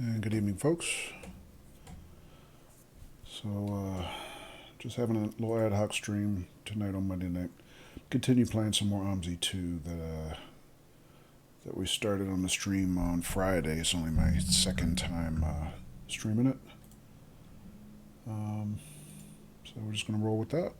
And good evening, folks. So, just having a little ad hoc stream tonight on Monday night. Continue playing some more OMSI 2 that we started on the stream on Friday. It's only my second time streaming it. So we're just going to roll with that.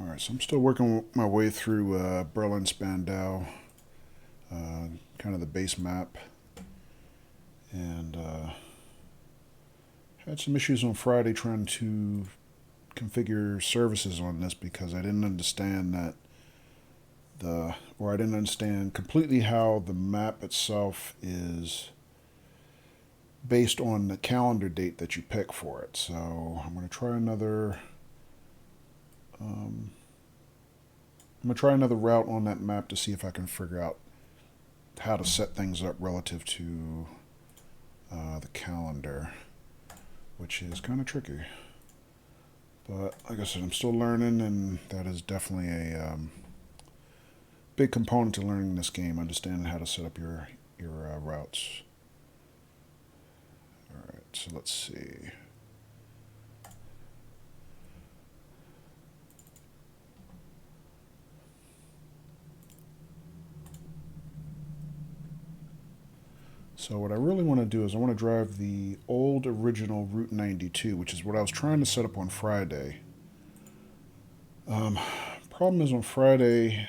Alright, so I'm still working my way through Berlin Spandau, kind of the base map, and had some issues on Friday trying to configure services on this because I didn't understand I didn't understand completely how the map itself is based on the calendar date that you pick for it. So I'm going to try another. Route on that map to see if I can figure out how to set things up relative to the calendar, which is kind of tricky. But like I said, I'm still learning, and that is definitely a big component to learning this game, understanding how to set up your routes. Alright, so let's see. So what I really want to do is I want to drive the old original Route 92, which is what I was trying to set up on Friday. Problem is on Friday,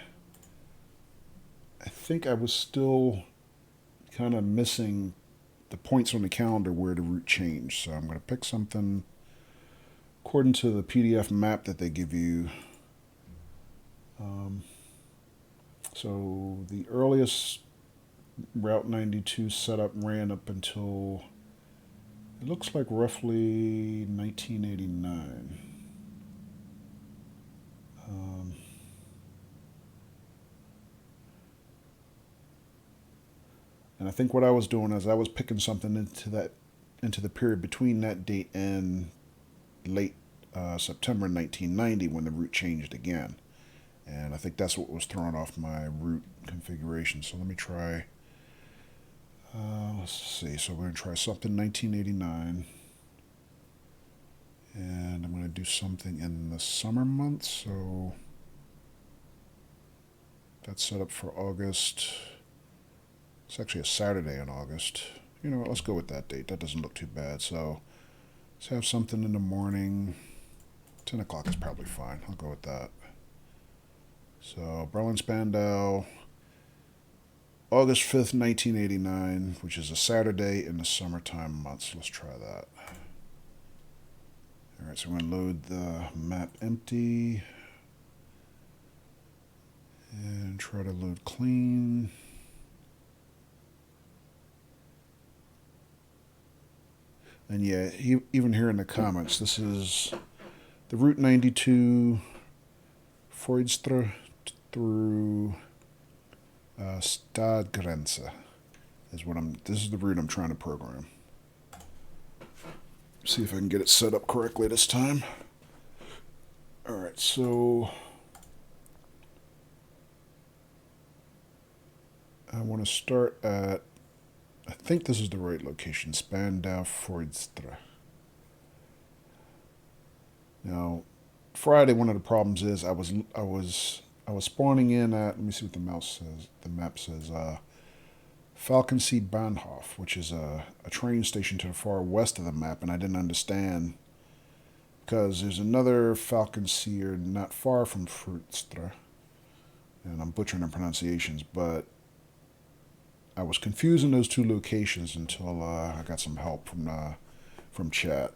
I think I was still kind of missing the points on the calendar where the route changed. So I'm going to pick something according to the PDF map that they give you. So the earliest Route 92 setup ran up until, it looks like, roughly 1989. And I think what I was doing is I was picking something into the period between that date and late September 1990 when the route changed again. And I think that's what was throwing off my route configuration. So let me try. Let's see. So we're going to try something 1989. And I'm going to do something in the summer months. So that's set up for August. It's actually a Saturday in August. You know what? Let's go with that date. That doesn't look too bad. So let's have something in the morning. 10 o'clock is probably fine. I'll go with that. So Berlin Spandau, August 5th, 1989, which is a Saturday in the summertime months. Let's try that. Alright, so I'm going to load the map empty and try to load clean. And yeah, even here in the comments, this is the Route 92 Freudstrasse through Stadgrenze this is the route I'm trying to program. See if I can get it set up correctly this time. Alright, so I want to start at, I think this is the right location, Spandau Freudstrasse. Now, Friday, one of the problems is I was spawning in at, let me see what the map says, Falkensee Bahnhof, which is a train station to the far west of the map, and I didn't understand because there's another Falkensee not far from Freudstrasse, and I'm butchering the pronunciations, but I was confusing those two locations until I got some help from chat.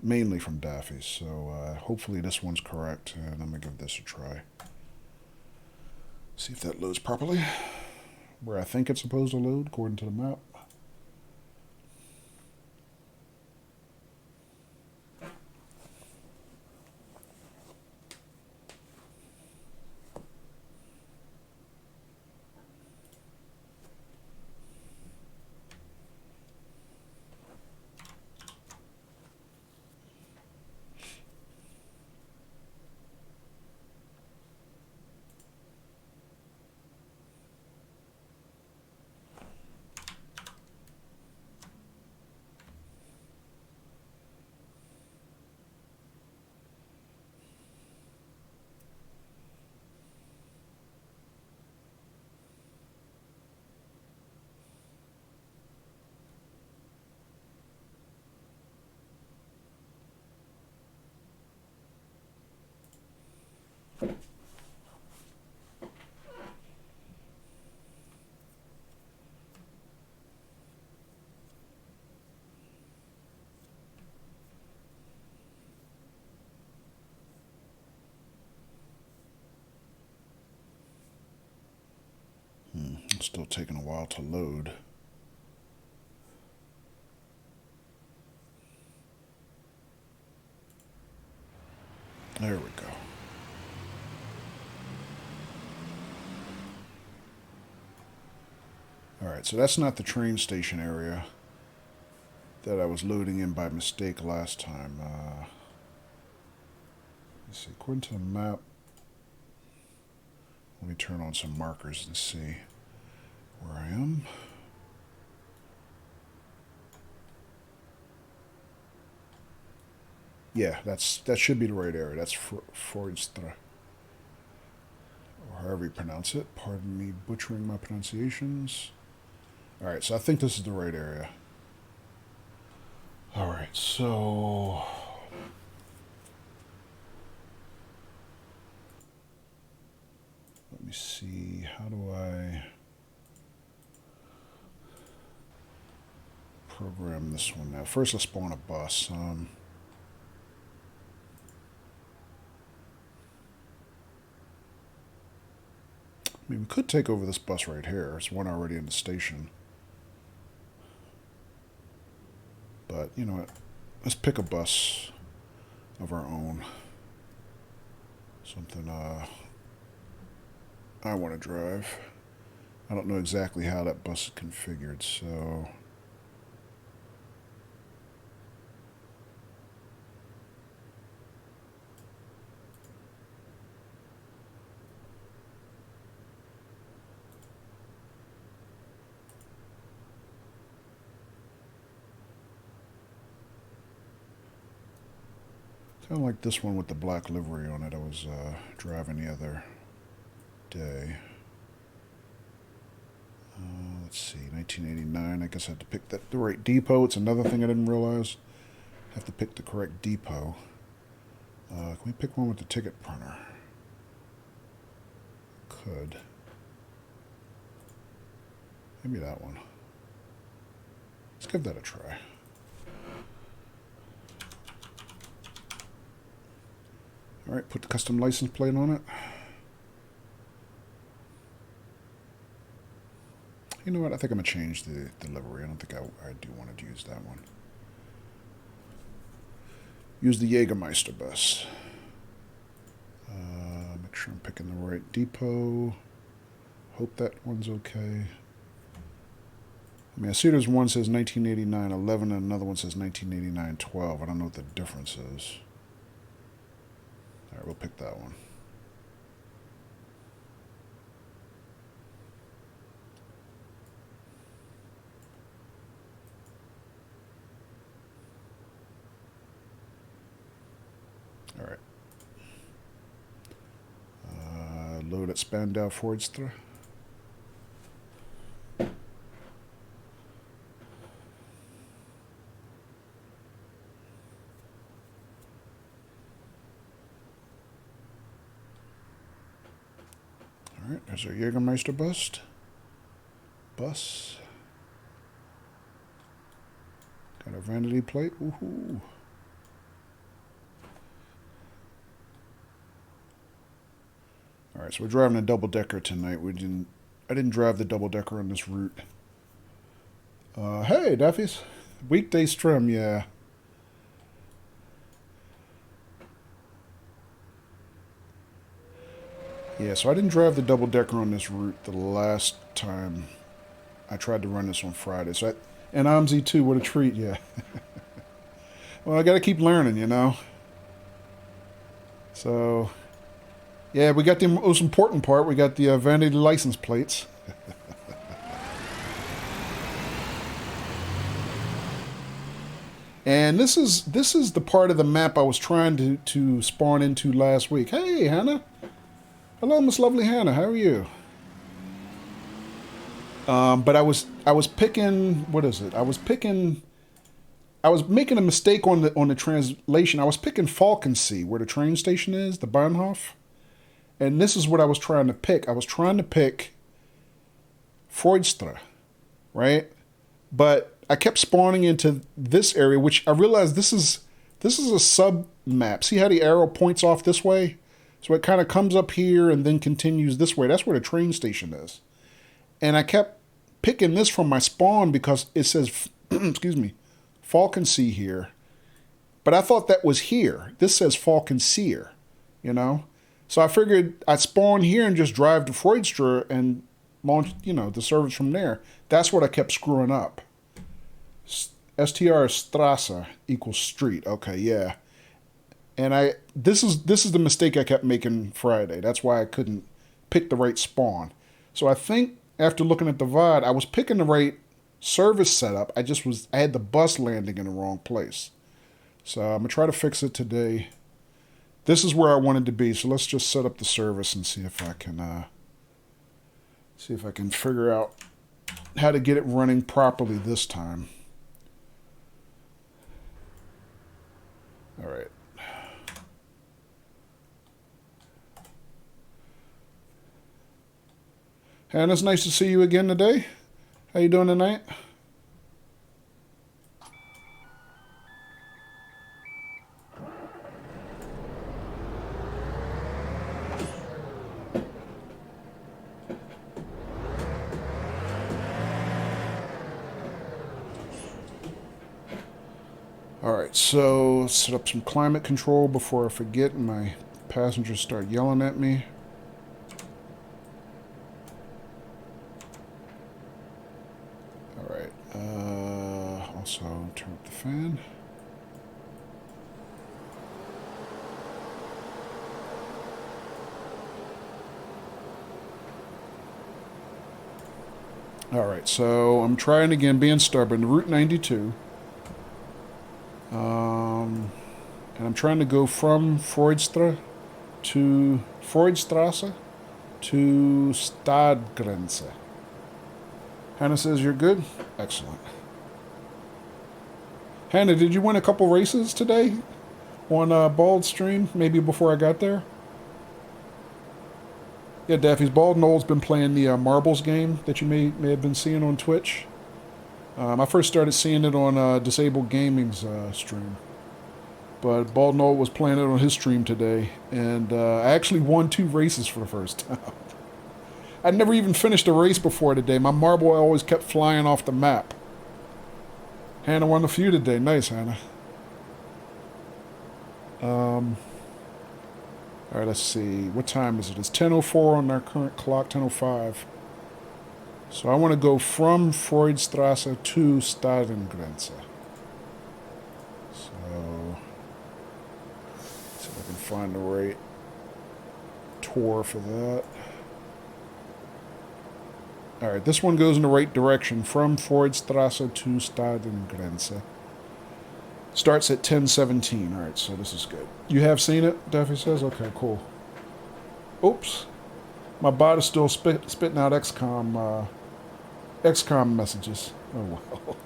mainly from Daffy's. So hopefully this one's correct, and I'm gonna give this a try. See if that loads properly, where I think it's supposed to load according to the map. It's still taking a while to load. There we go. Alright, so that's not the train station area that I was loading in by mistake last time. Let's see, according to the map, let me turn on some markers and see where I am. Yeah, that should be the right area. That's Fordstra, or however you pronounce it. Pardon me butchering my pronunciations. Alright, so I think this is the right area. Alright, so let me see, how do I program this one now? First, let's spawn a bus. I mean, we could take over this bus right here. There's one already in the station. But, you know what? Let's pick a bus of our own. Something I want to drive. I don't know exactly how that bus is configured, so... kind of like this one with the black livery on it I was driving the other day. Let's see, 1989. I guess I had to pick the right depot. It's another thing I didn't realize. I have to pick the correct depot. Can we pick one with the ticket printer? Could. Maybe that one. Let's give that a try. Alright, put the custom license plate on it. You know what? I think I'm going to change the livery. I don't think I do want to use that one. Use the Jägermeister bus. Make sure I'm picking the right depot. Hope that one's okay. I mean, I see there's one says 1989-11 and another one says 1989-12. I don't know what the difference is. Alright, we'll pick that one. Alright. Load at Spandau Fordstra. Alright, there's our Jägermeister bus. Got our vanity plate. Woohoo! All right, so we're driving a double-decker tonight. I didn't drive the double-decker on this route. Hey, Duffy's. Weekday strum, yeah. Yeah, so I didn't drive the double-decker on this route the last time I tried to run this on Friday. And OMSI too, what a treat, yeah. Well, I got to keep learning, you know. So, yeah, we got the most important part. We got the vanity license plates. And this is the part of the map I was trying to spawn into last week. Hey, Hannah. Hello, Miss Lovely Hannah. How are you? But I was picking, what is it? I was making a mistake on the translation. I was picking Falkensee, where the train station is, the Bahnhof. And this is what I was trying to pick. I was trying to pick Freudstra, right? But I kept spawning into this area, which I realized this is a sub map. See how the arrow points off this way? So it kind of comes up here and then continues this way. That's where the train station is. And I kept picking this from my spawn because it says, excuse me, Falkensee here. But I thought that was here. This says Falkenseer, you know? So I figured I'd spawn here and just drive to Freudstra and launch, you know, the service from there. That's what I kept screwing up. STR Strasse equals street. Okay, yeah. And this is the mistake I kept making Friday. That's why I couldn't pick the right spawn. So I think after looking at the VOD, I was picking the right service setup. I had the bus landing in the wrong place. So I'm gonna try to fix it today. This is where I wanted to be. So let's just set up the service and see if I can figure out how to get it running properly this time. All right. Hannah, it's nice to see you again today. How you doing tonight? Alright, so let's set up some climate control before I forget and my passengers start yelling at me. Alright, also turn up the fan. Alright, so I'm trying again, being stubborn. Route 92. And I'm trying to go from Freudstra to Freudstrasse to Stadgrenze. Hannah says you're good? Excellent. Hannah, did you win a couple races today on Bald Stream? Maybe before I got there? Yeah, Daffy's Bald Noel's been playing the marbles game that you may have been seeing on Twitch. I first started seeing it on Disabled Gaming's stream. But Bald Noel was playing it on his stream today. And I actually won 2 races for the first time. I'd never even finished a race before today. My marble always kept flying off the map. Hannah won a few today. Nice, Hannah. Alright, let's see. What time is it? It's 10:04 on our current clock, 10:05. So I want to go from Freudstrasse to Stadengrenze. So, see if I can find the right tour for that. Alright, this one goes in the right direction, from Freudstrasse to Stadengrenze. Starts at 10:17. Alright, so this is good. You have seen it, Daffy says? Okay, cool. Oops. My bot is still spitting out XCOM messages. Oh, well.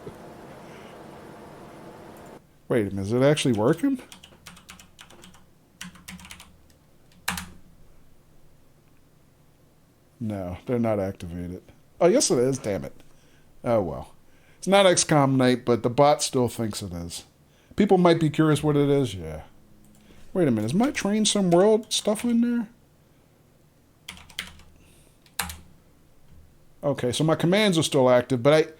Wait a minute, is it actually working? No, they're not activated. Oh, yes it is, damn it. Oh, well. It's not XCOM night, but the bot still thinks it is. People might be curious what it is, yeah. Wait a minute, is my train some world stuff in there? Okay, so my commands are still active, but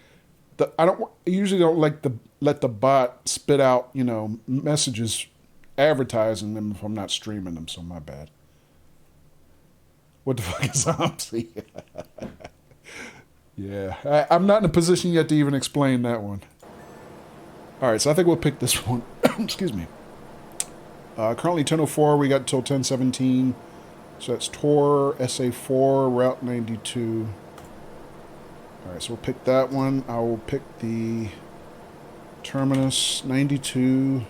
I usually don't like to let the bot spit out, you know, messages advertising them if I'm not streaming them, so my bad. What the fuck is OMSI? Yeah, I'm not in a position yet to even explain that one. All right, so I think we'll pick this one. Excuse me. Currently 10:04. We got until 10:17. So that's Tor SA4 Route 92. All right, so we'll pick that one. I will pick the Terminus 92,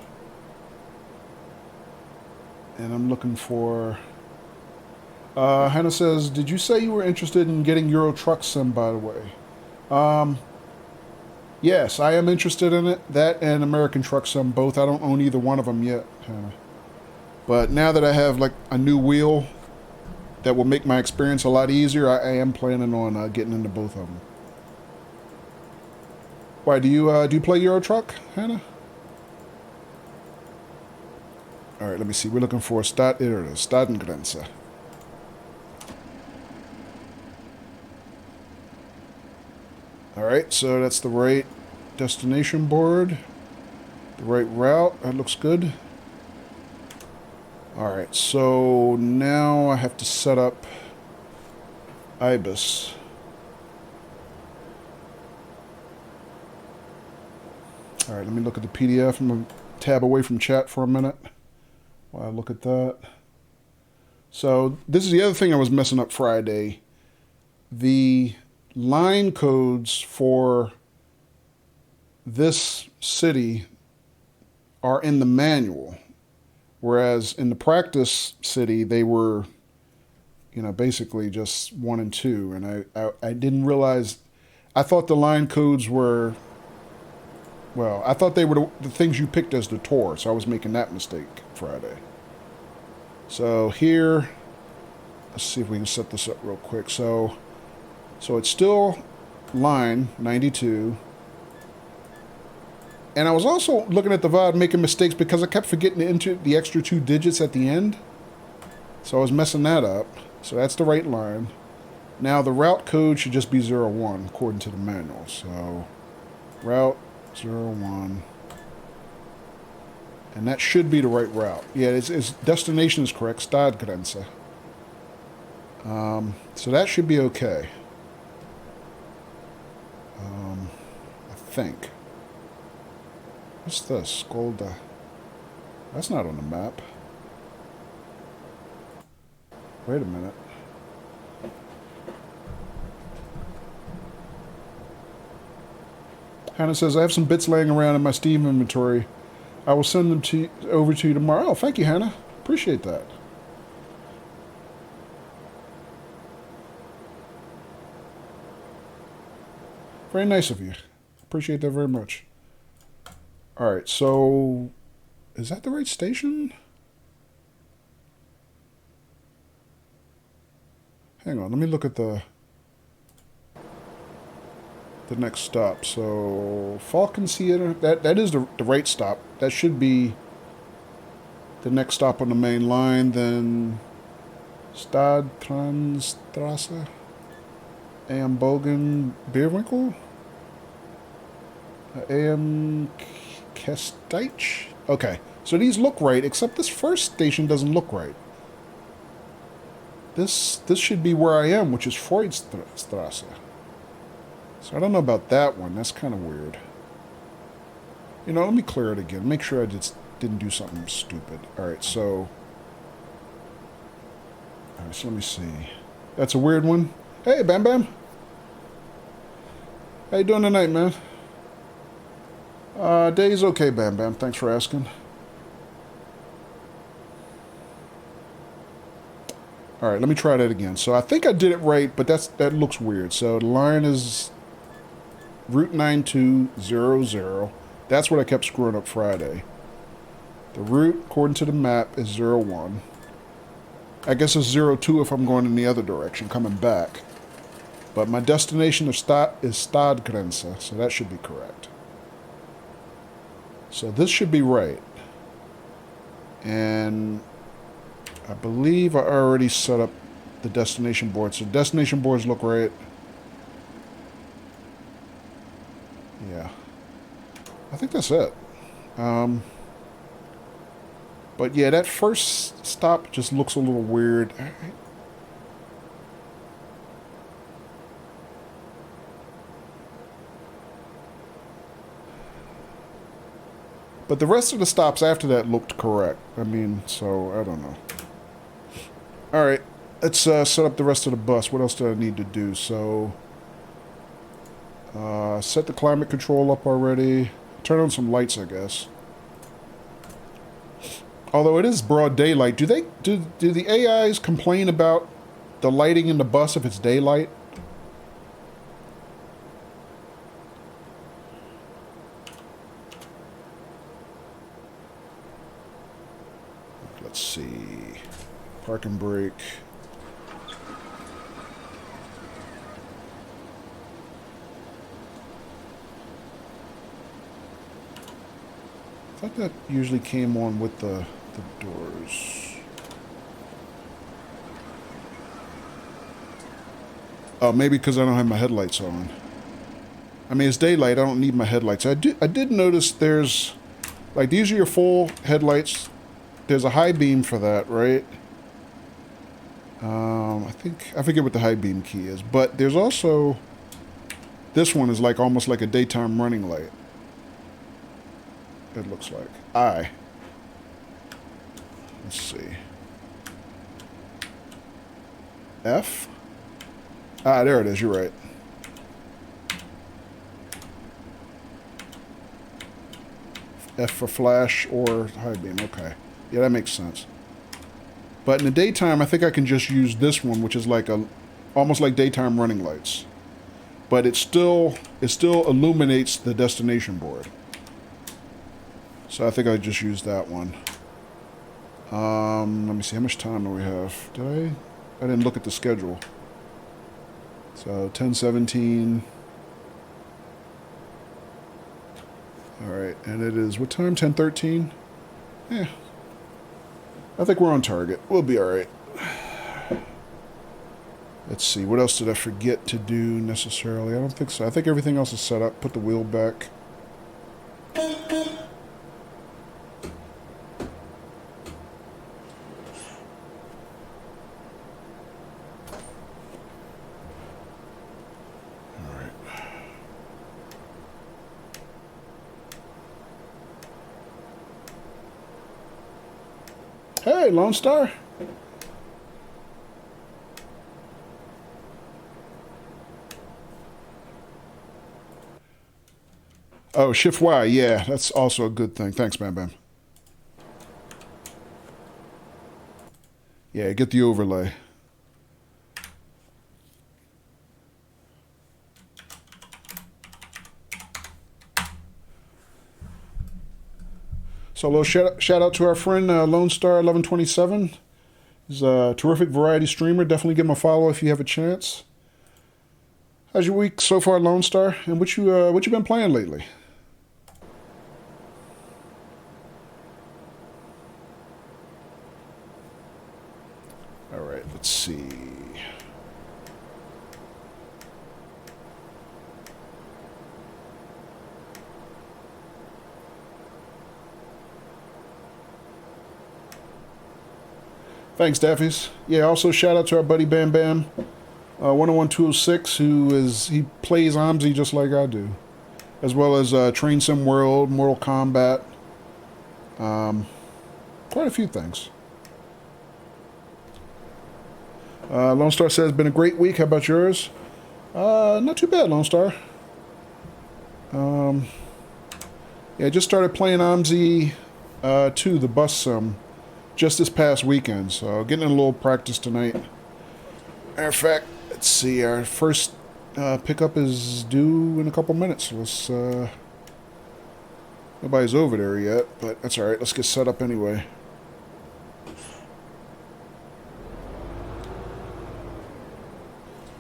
and I'm looking for. Hannah says, "Did you say you were interested in getting Euro Truck Sim? By the way." Yes, I am interested in it. That and American Truck Sim, both. I don't own either one of them yet, Hannah. But now that I have like a new wheel that will make my experience a lot easier, I am planning on getting into both of them. Why do you play Euro Truck, Hannah? All right, let me see. We're looking for Stadengrenze. All right, so that's the right destination board, the right route. That looks good. All right, so now I have to set up IBIS. All right, let me look at the PDF. I'm going to tab away from chat for a minute while I look at that. So this is the other thing I was messing up Friday. The line codes for this city are in the manual, whereas in the practice city they were, you know, basically just 1 and 2, and I didn't realize. I thought the line codes were, well, I thought they were the things you picked as the tour, so I was making that mistake Friday. So here, let's see if we can set this up real quick. So it's still line 92. And I was also looking at the VOD making mistakes because I kept forgetting to enter the extra 2 digits at the end. So I was messing that up. So that's the right line. Now the route code should just be 01 according to the manual. So route 01. And that should be the right route. Yeah, its destination is correct. Stadgrenze. So that should be okay. I think. What's this? Golda. That's not on the map. Wait a minute. Hannah says, I have some bits laying around in my Steam inventory. I will send them over to you tomorrow. Oh, thank you, Hannah. Appreciate that. Very nice of you. Appreciate that very much. All right, so is that the right station? Hang on, let me look at the next stop. So Falcon Theater, that is the right stop. That should be the next stop on the main line. Then Stadtransstrasse, AM Bogen, Bierwinkel, AM Kesteich. Okay, so these look right, except this first station doesn't look right. This should be where I am, which is Freudstrasse. So I don't know about that one. That's kind of weird. You know, let me clear it again. Make sure I just didn't do something stupid. All right, so let me see. That's a weird one. Hey, Bam Bam. How you doing tonight, man? Day's okay, Bam Bam. Thanks for asking. All right, let me try that again. So I think I did it right, but that looks weird. So the line is Route 9200. That's what I kept screwing up Friday. The route, according to the map, is 01. I guess it's 02 if I'm going in the other direction, coming back. But my destination is Stadgrenze, so that should be correct. So this should be right. And I believe I already set up the destination board. So destination boards look right. I think that's it. But yeah, that first stop just looks a little weird. But the rest of the stops after that looked correct. I mean, so I don't know. All right, let's set up the rest of the bus. What else do I need to do? So, set the climate control up already. Turn on some lights, I guess. Although it is broad daylight, do the AIs complain about the lighting in the bus if it's daylight? Let's see. Park and brake. I thought that usually came on with the doors. Oh, maybe because I don't have my headlights on. I mean, it's daylight. I don't need my headlights. I did notice there's, like, these are your full headlights. There's a high beam for that, right? I forget what the high beam key is, but there's also, this one is like almost like a daytime running light. It looks like. Let's see. F? There it is. You're right. F for flash or high beam. Okay. Yeah, that makes sense. But in the daytime, I think I can just use this one, which is like almost like daytime running lights. But it still illuminates the destination board. So I think I just use that one. Let me see, how much time do we have? I didn't look at the schedule. So 10:17. All right, and it is what time? 10:13. Yeah. I think we're on target. We'll be all right. Let's see. What else did I forget to do necessarily? I don't think so. I think everything else is set up. Put the wheel back. Hey, Lone Star. Oh, Shift Y. Yeah, that's also a good thing. Thanks, Bam Bam. Yeah, get the overlay. So a little shout out to our friend Lone Star 1127. He's a terrific variety streamer. Definitely give him a follow if you have a chance. How's your week so far, Lone Star? And what you been playing lately? All right, let's see. Thanks, Daffies. Yeah, also shout out to our buddy Bam Bam, 101206, he plays OMSI just like I do, as well as Train Sim World, Mortal Kombat, quite a few things. Lone Star says, been a great week. How about yours? Not too bad, Lone Star. Yeah, I just started playing OMSI 2, the bus sim, just this past weekend, so getting in a little practice tonight. Matter of fact, let's see, our first pickup is due in a couple minutes. Let's, nobody's over there yet, but that's alright, let's get set up anyway.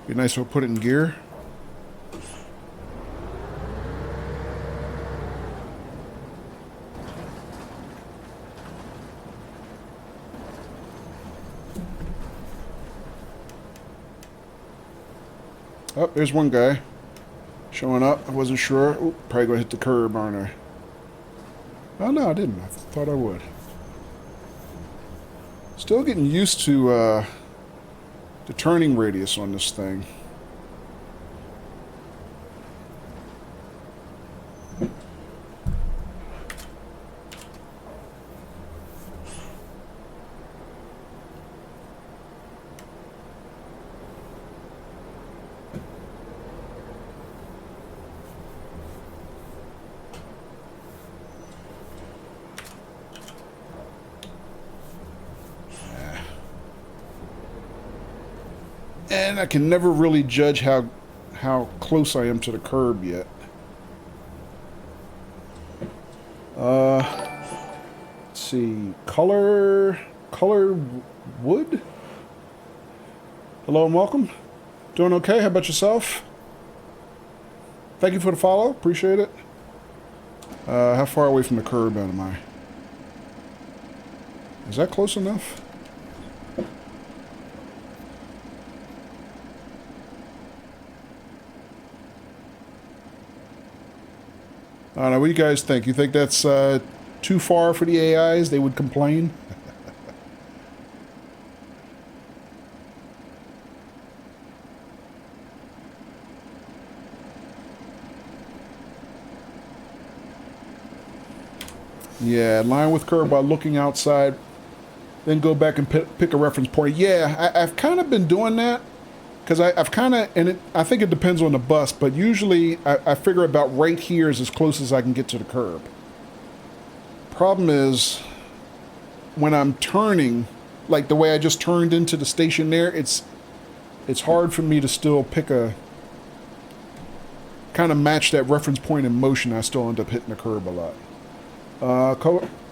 Be nice if I put it in gear. Oh, there's one guy showing up. I wasn't sure. Ooh, probably gonna hit the curb, aren't I? Oh, no, I didn't. I thought I would. Still getting used to the turning radius on this thing. And I can never really judge how close I am to the curb yet. Let's see. Color wood? Hello and welcome. Doing okay? How about yourself? Thank you for the follow. Appreciate it. How far away from the curb am I? Is that close enough? I don't know. What do you guys think? You think that's too far for the AIs? They would complain? Yeah, line with curb by looking outside, then go back and pick a reference point. Yeah, I've kind of been doing that. Because I've kind of, and I think it depends on the bus, but usually I figure about right here is as close as I can get to the curb. Problem is, when I'm turning, like the way I just turned into the station there, it's hard for me to still pick a, kind of match that reference point in motion. I still end up hitting the curb a lot.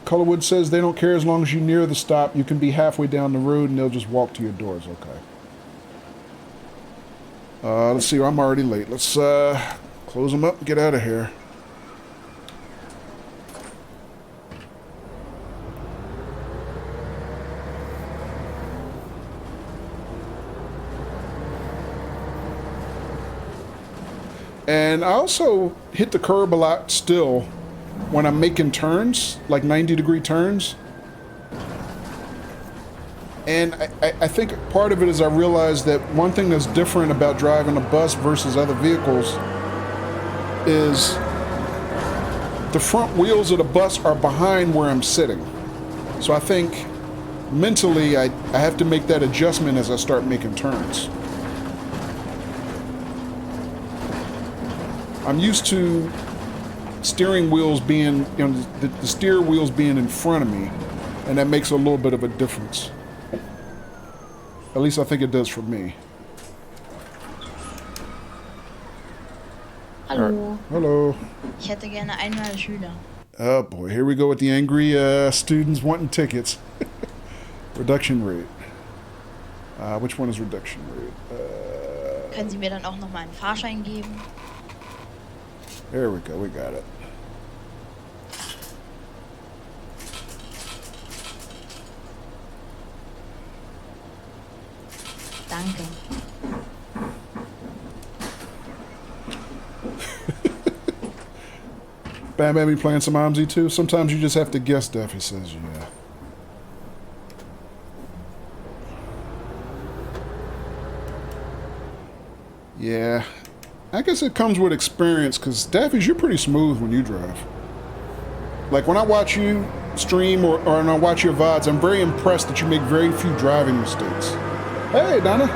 Colorwood says they don't care as long as you're near the stop. You can be halfway down the road and they'll just walk to your doors. Okay. Let's see, I'm already late. Let's close them up and get out of here. And I also hit the curb a lot still when I'm making turns, like 90-degree turns. And I think part of it is I realized that one thing that's different about driving a bus versus other vehicles is the front wheels of the bus are behind where I'm sitting. So I think mentally I have to make that adjustment as I start making turns. I'm used to steering wheels being, you know, the steer wheels being in front of me, and that makes a little bit of a difference. At least I think it does for me. Hallo. Right. Hello. Ich hätte gerne einmal Schüler. Oh boy, here we go with the angry students wanting tickets. Reduction rate. Which one is reduction rate? Können Sie mir dann auch nochmal einen Fahrschein geben? There we go, we got it. Danke. Bam Bam, you playing some OMSI too? Sometimes you just have to guess stuff, he says, yeah. Yeah. I guess it comes with experience, because Daffy's, you're pretty smooth when you drive. Like, when I watch you stream or when I watch your VODs, I'm very impressed that you make very few driving mistakes. Hey, Donna.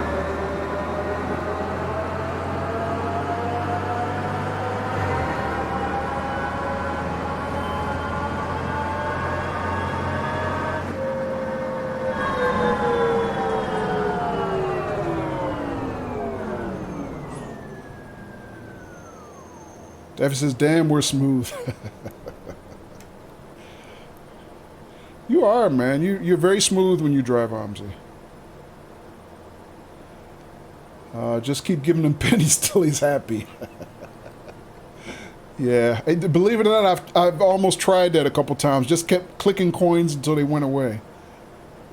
Daffy says, damn, we're smooth. You are, man. You're very smooth when you drive OMSI. Just keep giving him pennies till he's happy. Yeah, believe it or not, I've almost tried that a couple times. Just kept clicking coins until they went away.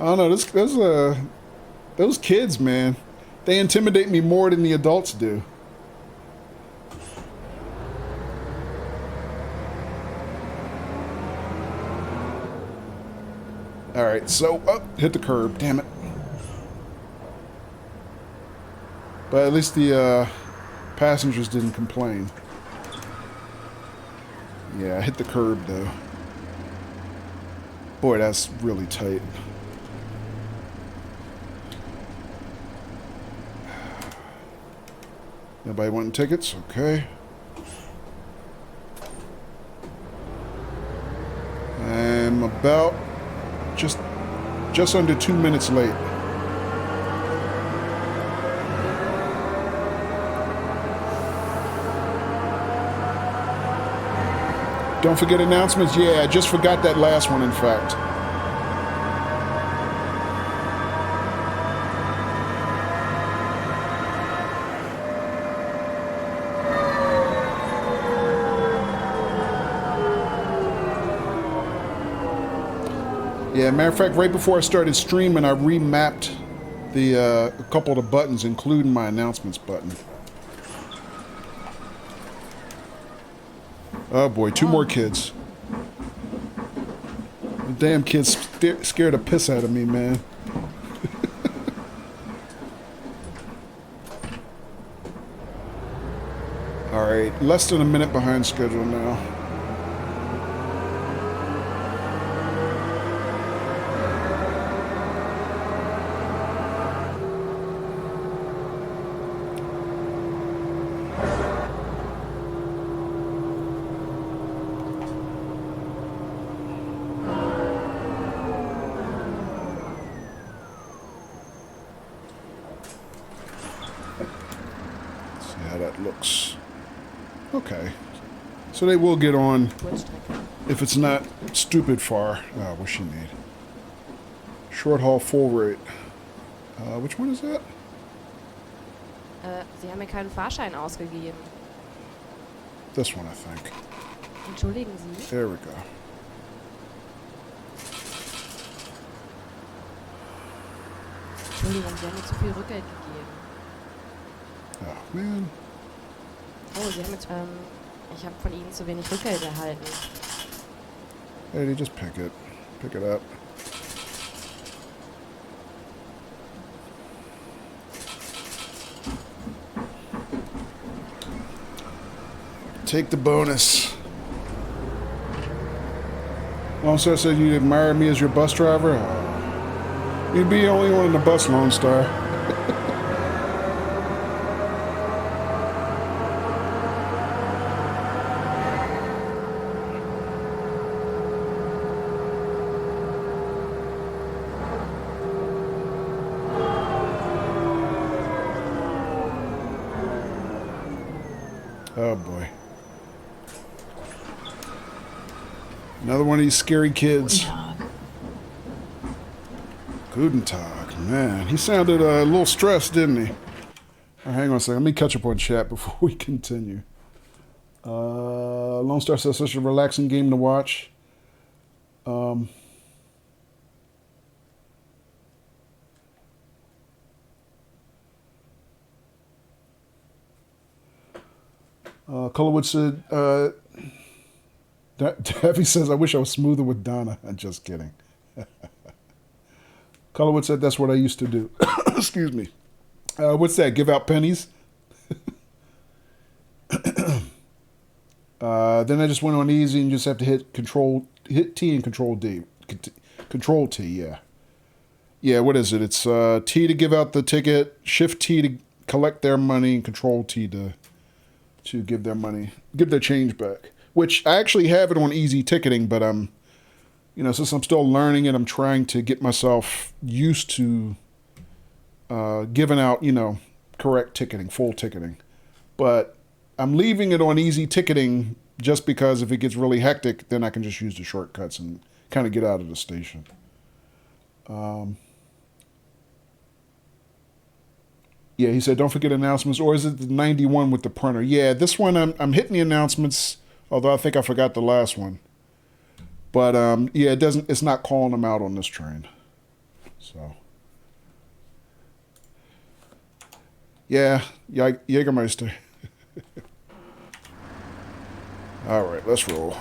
I don't know. Those kids, man, they intimidate me more than the adults do. Alright, so, hit the curb, damn it. But at least the passengers didn't complain. Yeah, I hit the curb though. Boy, that's really tight. Nobody wanting tickets? Okay. I'm about just under 2 minutes late. Don't forget announcements. Yeah, I just forgot that last one, in fact. Yeah, matter of fact, right before I started streaming, I remapped the a couple of the buttons, including my announcements button. Oh boy, 2 more kids. The damn kids scared the piss out of me, man. Alright, less than a minute behind schedule now. Looks okay, so they will get on if it's not stupid far. Oh, what's she need? Short haul full rate. Which one is that? Sie haben mir keinen Fahrschein ausgegeben. This one, I think. Entschuldigen Sie. There we go. Entschuldigung, Sie haben mir zu viel Rückgeld gegeben. Oh, man. Oh, Sie haben jetzt, ich habe von Ihnen zu wenig Rückgeld erhalten. Hey, just pick it. Pick it up. Take the bonus. Lone Star said you'd admire me as your bus driver? You'd be the only one in the bus, Lone Star. Oh boy. Another one of these scary kids. Guten Tag, man. He sounded a little stressed, didn't he? Right, hang on a second. Let me catch up on chat before we continue. Lone Star says such a relaxing game to watch. Colorwood said, Daffy says, I wish I was smoother with Donna. I'm just kidding. Colorwood said, that's what I used to do. Excuse me. What's that? Give out pennies? Then I just went on easy and just have to hit T and Control D. Control T, yeah. Yeah, what is it? It's T to give out the ticket, Shift T to collect their money, and Control T to give their money, give their change back. Which I actually have it on easy ticketing, but since I'm still learning it, I'm trying to get myself used to giving out, correct ticketing, full ticketing. But I'm leaving it on easy ticketing just because if it gets really hectic, then I can just use the shortcuts and kind of get out of the station. Yeah, he said, don't forget announcements. Or is it the 91 with the printer? Yeah, this one, I'm hitting the announcements, although I think I forgot the last one. But, yeah, it's not calling them out on this train. So. Yeah, Jägermeister. All right, let's roll.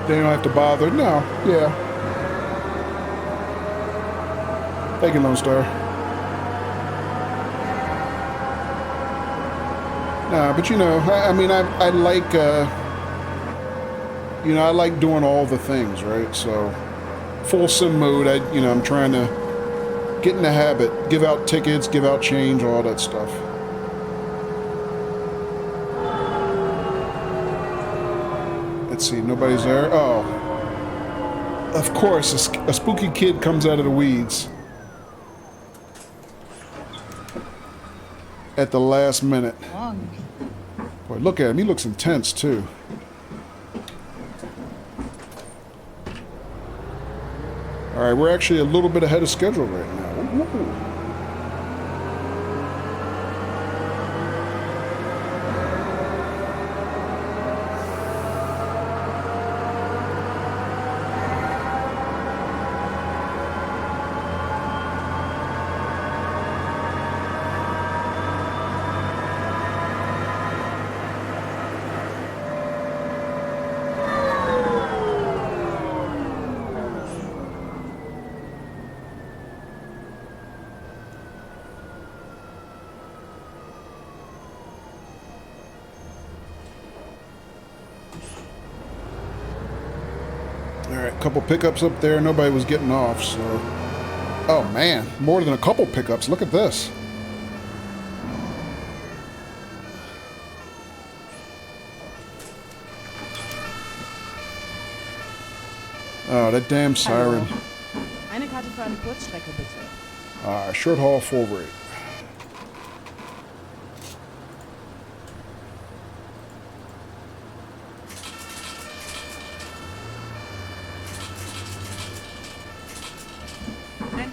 They don't have to bother. No, yeah. Thank you, Lone Star. Nah, but you know, I mean, I like, you know, I like doing all the things, right? So, full sim mode, I'm trying to get in the habit, give out tickets, give out change, all that stuff. Let's see, nobody's there. Oh, of course, a spooky kid comes out of the weeds at the last minute. Morgen. Boy, look at him. He looks intense, too. All right, we're actually a little bit ahead of schedule right now. Ooh. Couple pickups up there. Nobody was getting off, so... Oh, man. More than a couple pickups. Look at this. Oh, that damn siren. Eine Karte für eine Kurzstrecke, bitte. Short haul full rate.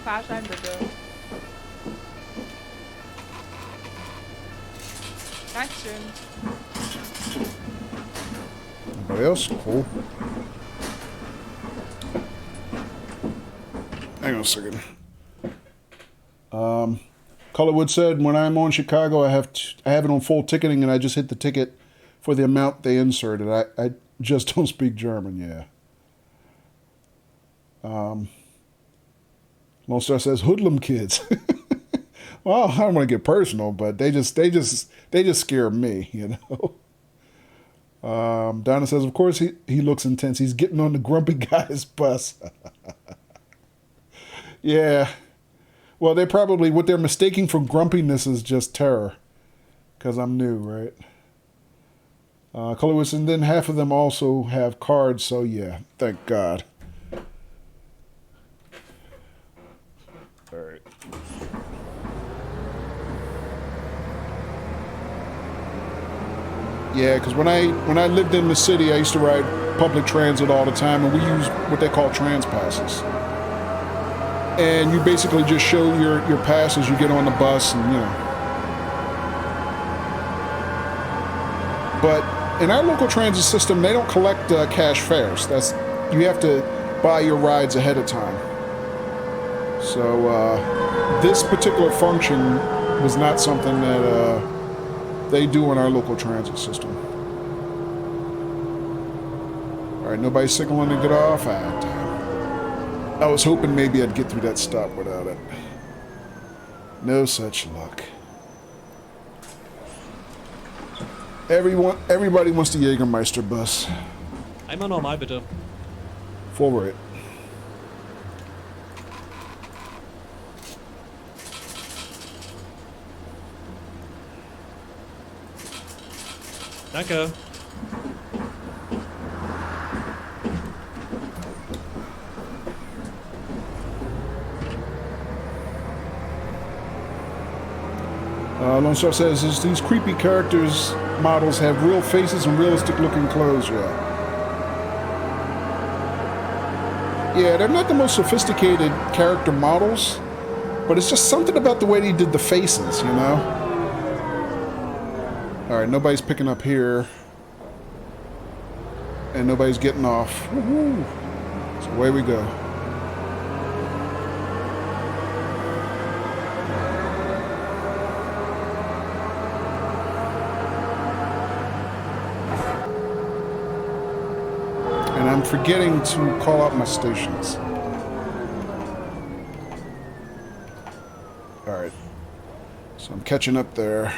Fahrschein bitte. Dankeschön. Anybody else? Cool. Hang on a second. Colorwood said, when I'm on Chicago, I have it on full ticketing, and I just hit the ticket for the amount they inserted. I just don't speak German, yeah. Lone Star says hoodlum kids. Well, I don't want to get personal, but they just scare me, you know. Donna says, of course he looks intense. He's getting on the grumpy guy's bus. Yeah. Well, what they're mistaking for grumpiness is just terror, because I'm new, right? Colorless, and then half of them also have cards, so yeah, thank God. All right. Yeah, because when I lived in the city, I used to ride public transit all the time, and we used what they call trans passes. And you basically just show your pass as you get on the bus, and you know. But in our local transit system, they don't collect cash fares. You have to buy your rides ahead of time. So this particular function was not something that they do in our local transit system. All right, nobody signaling to get off? Ah, damn. I was hoping maybe I'd get through that stop without it. No such luck. Everybody wants the Jägermeister bus. Einmal normal, bitte. Full rate. Danke. Lone Star says, these creepy characters models have real faces and realistic looking clothes, yeah. Yeah, they're not the most sophisticated character models, but it's just something about the way they did the faces, you know? Alright, nobody's picking up here. And nobody's getting off. Woohoo! So away we go. I'm forgetting to call out my stations. Alright. So I'm catching up there.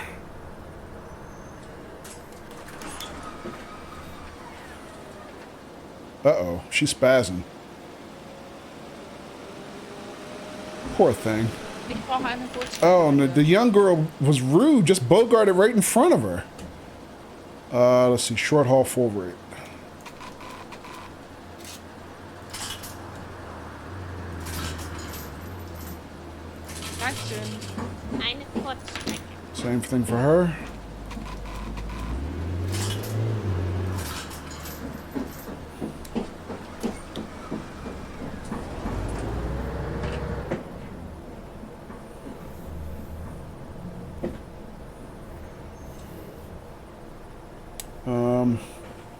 Uh-oh, she's spazzing. Poor thing. Ich brauche eine kurze. Oh, and the young girl was rude, just bogarted right in front of her. Let's see, short haul full rate. Dankeschön. Eine Kurzstrecke. Same thing for her.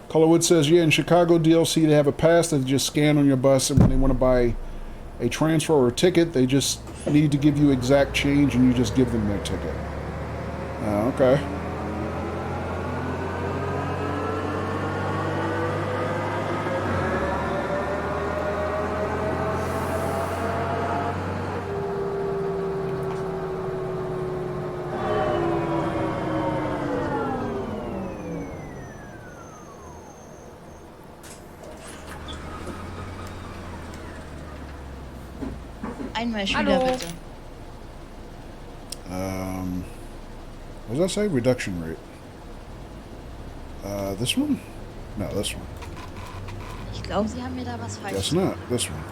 Colorwood says, yeah, in Chicago DLC, they have a pass that they just scan on your bus, and when they want to buy a transfer or a ticket, they just need to give you exact change, and you just give them their ticket. Okay. Einmal Schüler, Hallo. bitte. What does that say? Reduction rate. This one? No, this one. Ich glaube, Sie haben mir da was falsch Guess not. This one.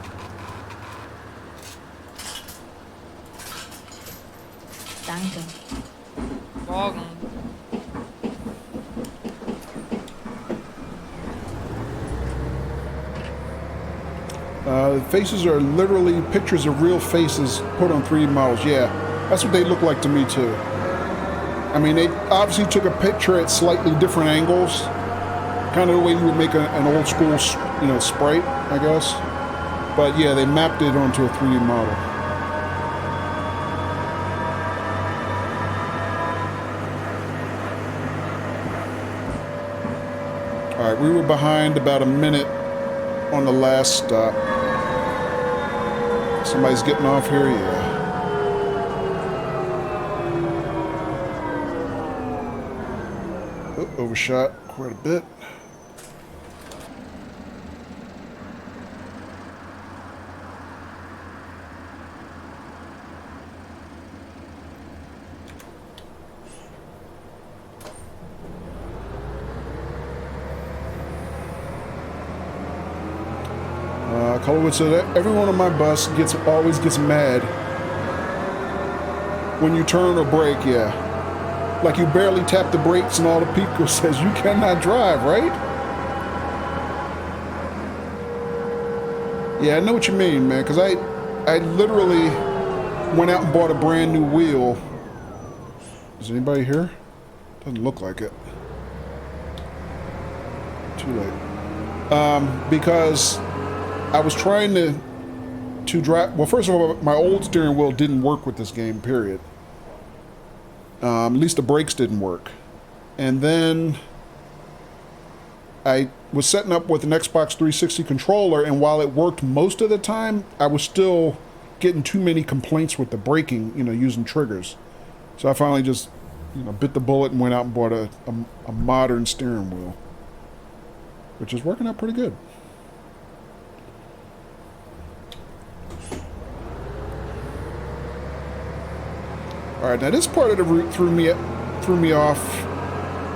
Danke. Morgen. Faces are literally pictures of real faces put on 3D models. Yeah, that's what they look like to me too. I mean, they obviously took a picture at slightly different angles, kind of the way you would make an old school, sprite, I guess. But yeah, they mapped it onto a 3D model. All right, we were behind about a minute on the last stop. Somebody's getting off here, yeah. Oh, overshot quite a bit. Colorwood said everyone on my bus always gets mad when you turn or brake, yeah. Like you barely tap the brakes and all the people says you cannot drive, right? Yeah, I know what you mean, man, because I literally went out and bought a brand new wheel. Is anybody here? Doesn't look like it. Too late. Because I was trying to drive. Well, first of all, my old steering wheel didn't work with this game, period. At least the brakes didn't work. And then I was setting up with an Xbox 360 controller, and while it worked most of the time, I was still getting too many complaints with the braking, using triggers. So I finally just, bit the bullet and went out and bought a modern steering wheel, which is working out pretty good. All right, now this part of the route threw me off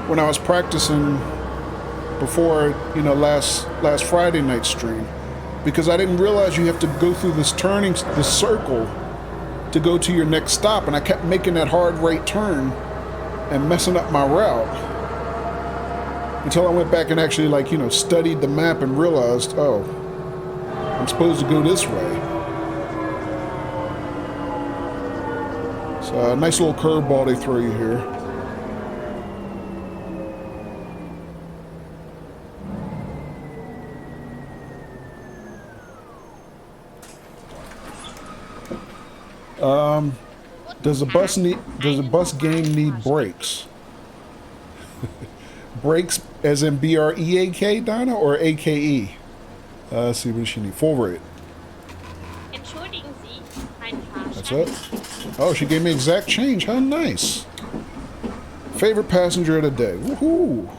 when I was practicing before, last Friday night stream, because I didn't realize you have to go through this circle to go to your next stop, and I kept making that hard right turn and messing up my route until I went back and actually studied the map and realized, oh, I'm supposed to go this way. So a nice little curveball they throw you here. Does a bus game need brakes? Brakes as in BREAK, Donna, or AKE? Let's see, what does she need? Full rate. Entschuldigen Sie, mein That's Fahrschein. it? Oh, she gave me exact change. How nice. Favorite passenger of the day. Woohoo!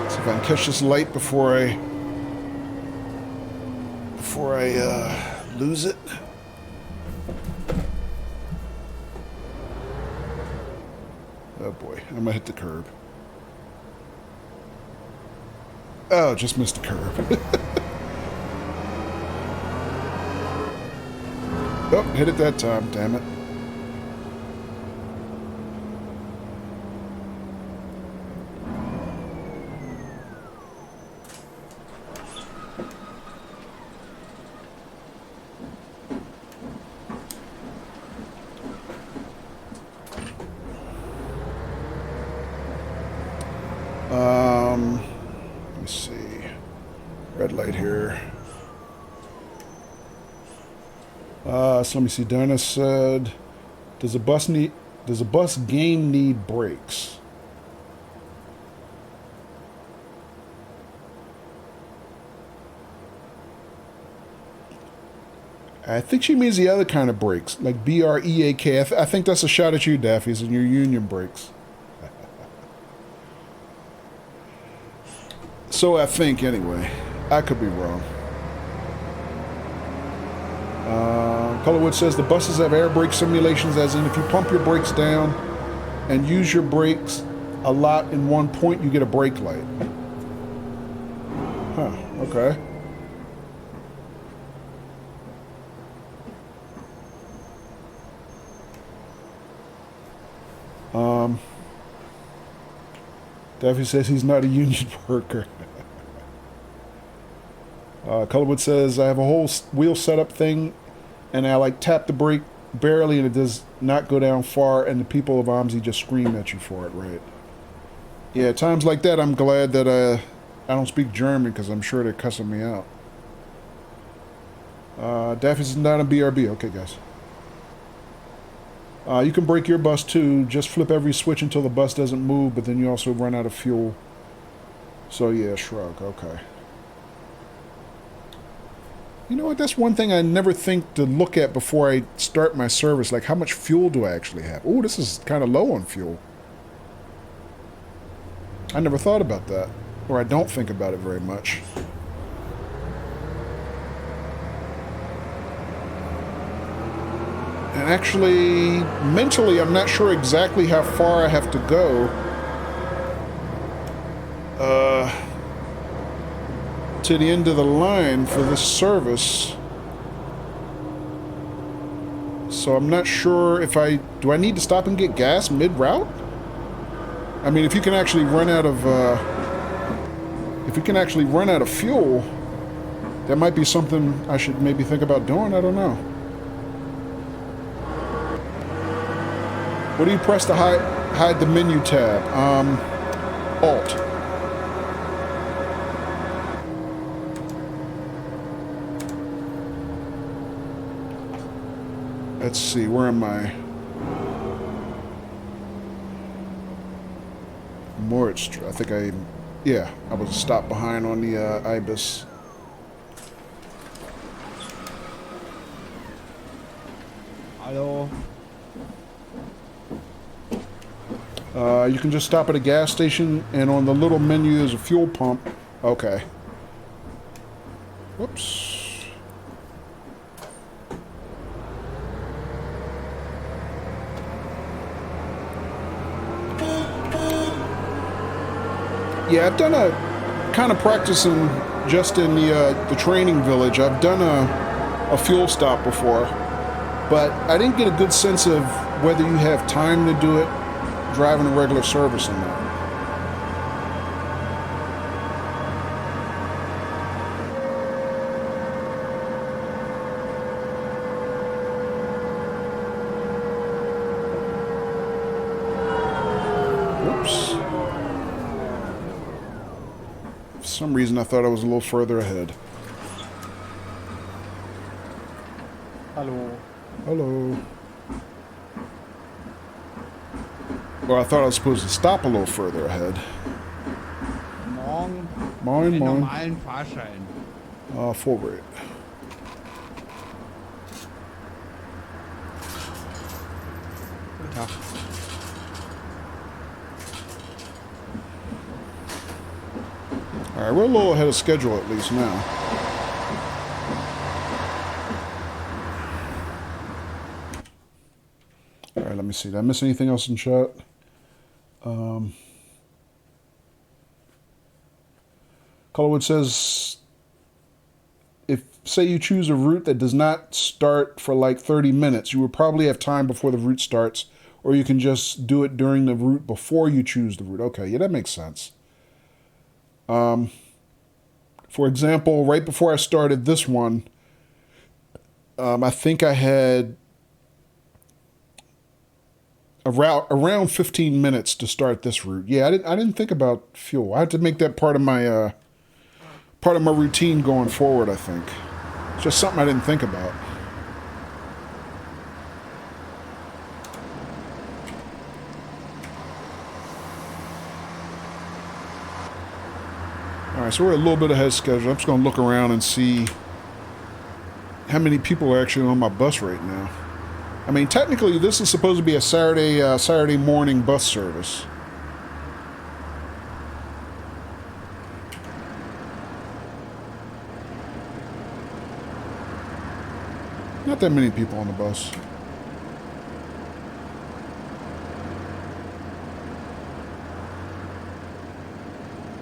See if I can catch this light before I lose it. Oh boy, I'm gonna hit the curb. Oh, just missed the curb. Oh, hit it that time, damn it. Let me see. Red light here. So let me see. Dinah said, does a bus game need brakes? I think she means the other kind of brakes, like B-R-E-A-K. I think that's a shot at you, Daffy's, and your union brakes. So I think, anyway. I could be wrong. Colorwood says the buses have air brake simulations, as in if you pump your brakes down and use your brakes a lot in one point, you get a brake light. Huh, okay. Daffy says he's not a union worker. Colorwood says, I have a whole wheel setup thing, and I like tap the brake barely, and it does not go down far, and the people of OMSI just scream at you for it, right? Yeah, times like that, I'm glad that I don't speak German, because I'm sure they're cussing me out. Daffy's not a BRB. Okay, guys. You can brake your bus too. Just flip every switch until the bus doesn't move, but then you also run out of fuel. So yeah, shrug. Okay. You know what? That's one thing I never think to look at before I start my service. Like, how much fuel do I actually have? Oh, this is kind of low on fuel. I never thought about that. Or I don't think about it very much. And actually, mentally, I'm not sure exactly how far I have to go to the end of the line for this service. So I'm not sure if do I need to stop and get gas mid-route? I mean, if you can actually run out of, fuel, that might be something I should maybe think about doing. I don't know. What do you press to hide the menu tab? Alt. Let's see, where am I? Moritz, I think I was stopped behind on the Ibis. Hello. You can just stop at a gas station, and on the little menu there's a fuel pump. Okay. Whoops. Yeah, I've done a kind of practicing just in the training village. I've done a fuel stop before, but I didn't get a good sense of whether you have time to do it driving a regular service or not. Whoops. For some reason I thought I was a little further ahead. Hello. Hello. Well, I thought I was supposed to stop a little further ahead. Morgen Moin, den moin. normalen Fahrschein. Full rate. Guten Tag. Alright, we're a little ahead of schedule at least now. Alright, let me see. Did I miss anything else in chat? Colorwood says, if, say you choose a route that does not start for like 30 minutes, you will probably have time before the route starts, or you can just do it during the route before you choose the route. Okay, yeah, that makes sense. For example, right before I started this one, I think I had around 15 minutes to start this route. Yeah, I didn't think about fuel. I had to make that part of my routine going forward, I think. It's just something I didn't think about. Alright, so we're a little bit ahead of schedule. I'm just going to look around and see how many people are actually on my bus right now. I mean, technically, this is supposed to be a Saturday morning bus service. Not that many people on the bus.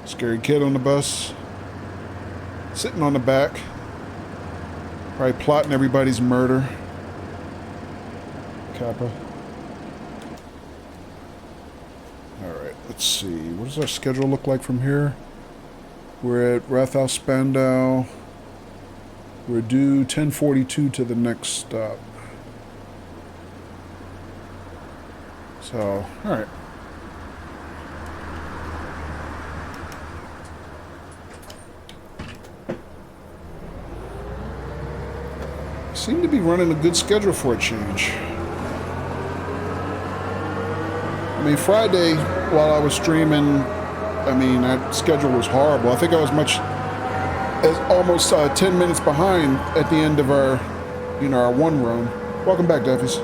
Scary kid on the bus. Sitting on the back. Probably plotting everybody's murder. Kappa. Alright, let's see. What does our schedule look like from here? We're at Rathaus Spandau. We're due 10:42 to the next stop. So, alright. Seem to be running a good schedule for a change. I mean, Friday, while I was streaming, I mean, that schedule was horrible. I think I was almost 10 minutes behind at the end of our one run. Welcome back, Duffies.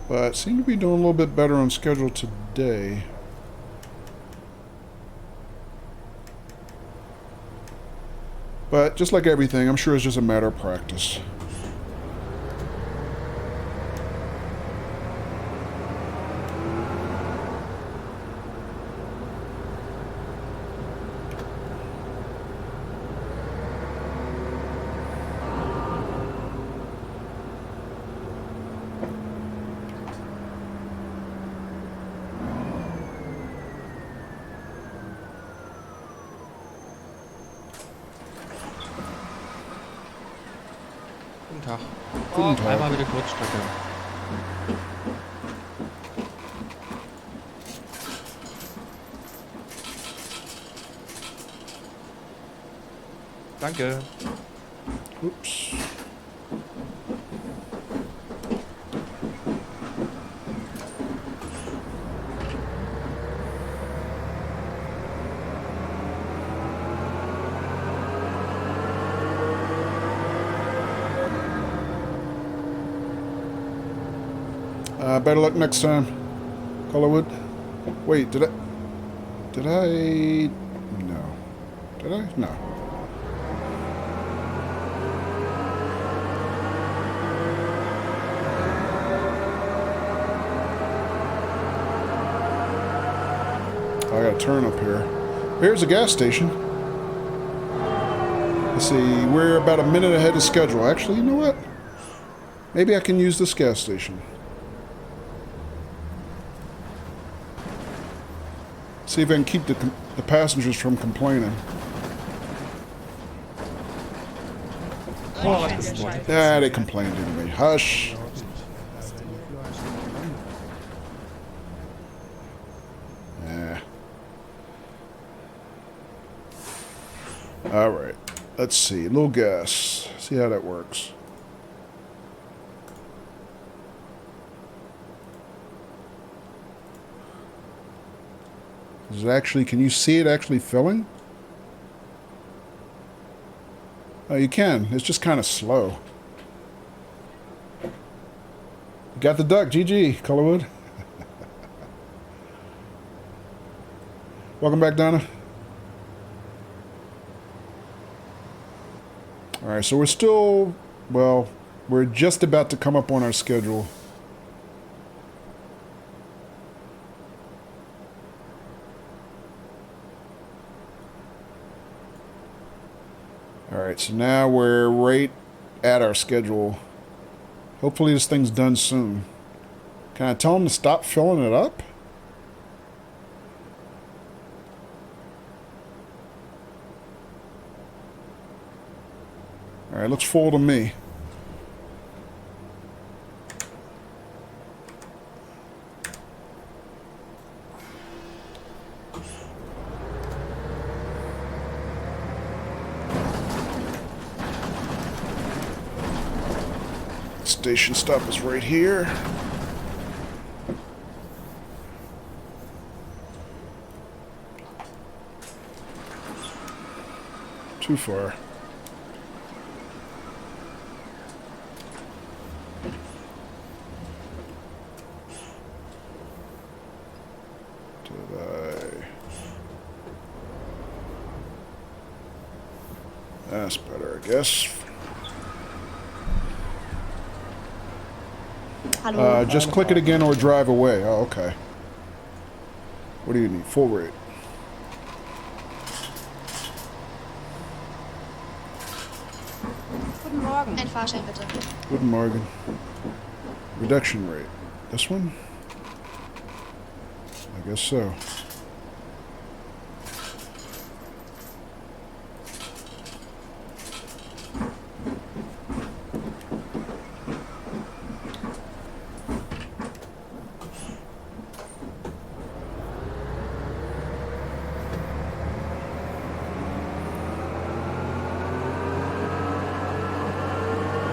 But seem to be doing a little bit better on schedule today. But just like everything, I'm sure it's just a matter of practice. Guten Tag. Guten Tag. Einmal bitte Kurzstrecke. Danke. Oops. Better luck next time, Colorwood. Wait, did I? No. Did I? No. I got a turn up here. Here's a gas station. Let's see, we're about a minute ahead of schedule. Actually, you know what? Maybe I can use this gas station. See if I can keep the passengers from complaining. Ah, they complained to me. Hush. All right. Let's see. A little gas. See how that works. Is it actually, can you see it actually filling? Oh, you can. It's just kind of slow. You got the duck. GG, Colorwood. Welcome back, Donna. Alright, so we're still, well, we're just about to come up on our schedule. Alright, so now we're right at our schedule. Hopefully this thing's done soon. Can I tell them to stop filling it up? Alright, looks full to me. Station stop is right here. Too far. That's better, I guess. Hallo. Just click it again or drive away. Oh, okay. What do you need? Full rate. Guten Morgen. Ein Fahrschein bitte. Guten Morgen. Reduction rate. This one? I guess so.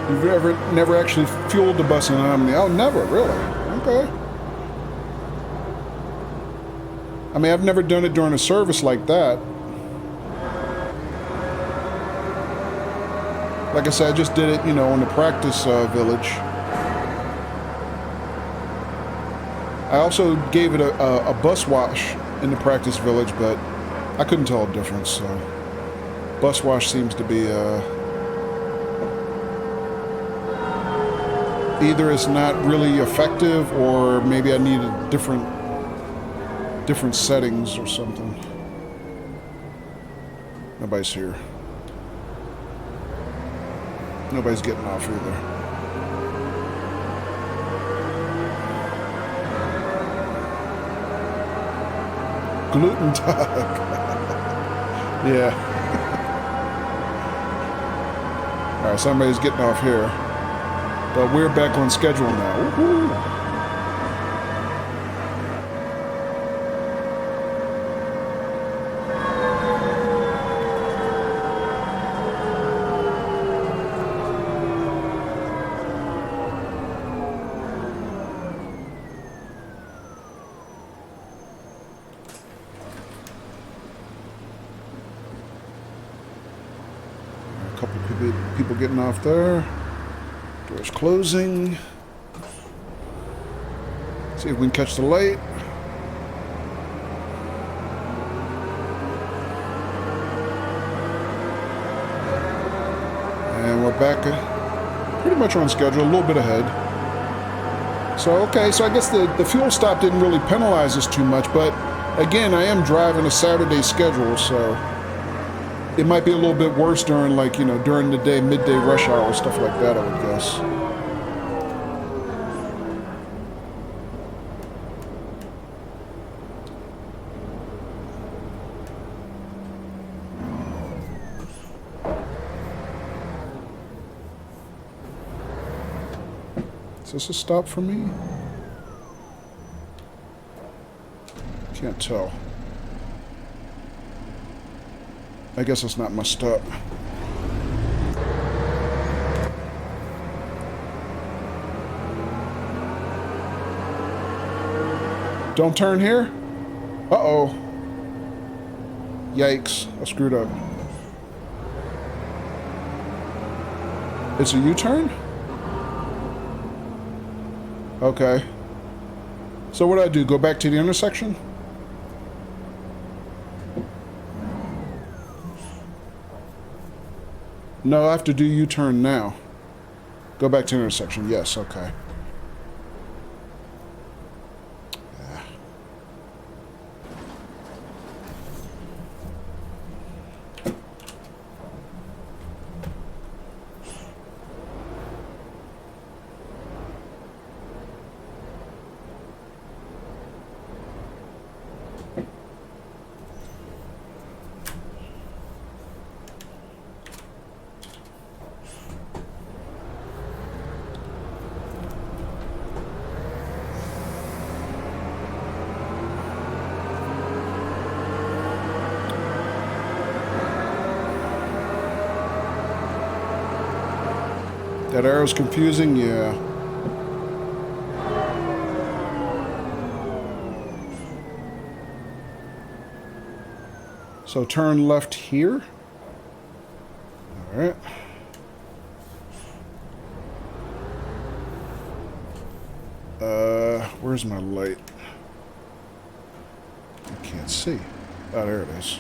You've never actually fueled the bus in Omni? Oh, never, really? Okay. I mean, I've never done it during a service like that. Like I said, I just did it, you know, in the practice village. I also gave it a bus wash in the practice village, but I couldn't tell a difference, so... Bus wash seems to be, either it's not really effective, or maybe I needed different settings or something. Nobody's here. Nobody's getting off either. Gluten dog. Yeah. Alright, somebody's getting off here. But we're back on schedule now. Woohoo! A couple of people getting off there. Doors closing. See if we can catch the light. And we're back pretty much on schedule, a little bit ahead. So, okay, so I guess the fuel stop didn't really penalize us too much, but again, I am driving a Saturday schedule, so it might be a little bit worse during, like, you know, during the day, midday rush hour, stuff like that, I would guess. Is this a stop for me? Can't tell. I guess it's not my stop. Don't turn here? Uh-oh. Yikes. I screwed up. It's a U-turn? Okay. So what do I do? Go back to the intersection? No, I have to do U-turn now. Go back to intersection. Yes, okay. That arrow's confusing, yeah. So turn left here. Alright. Where's my light? I can't see. Oh, there it is.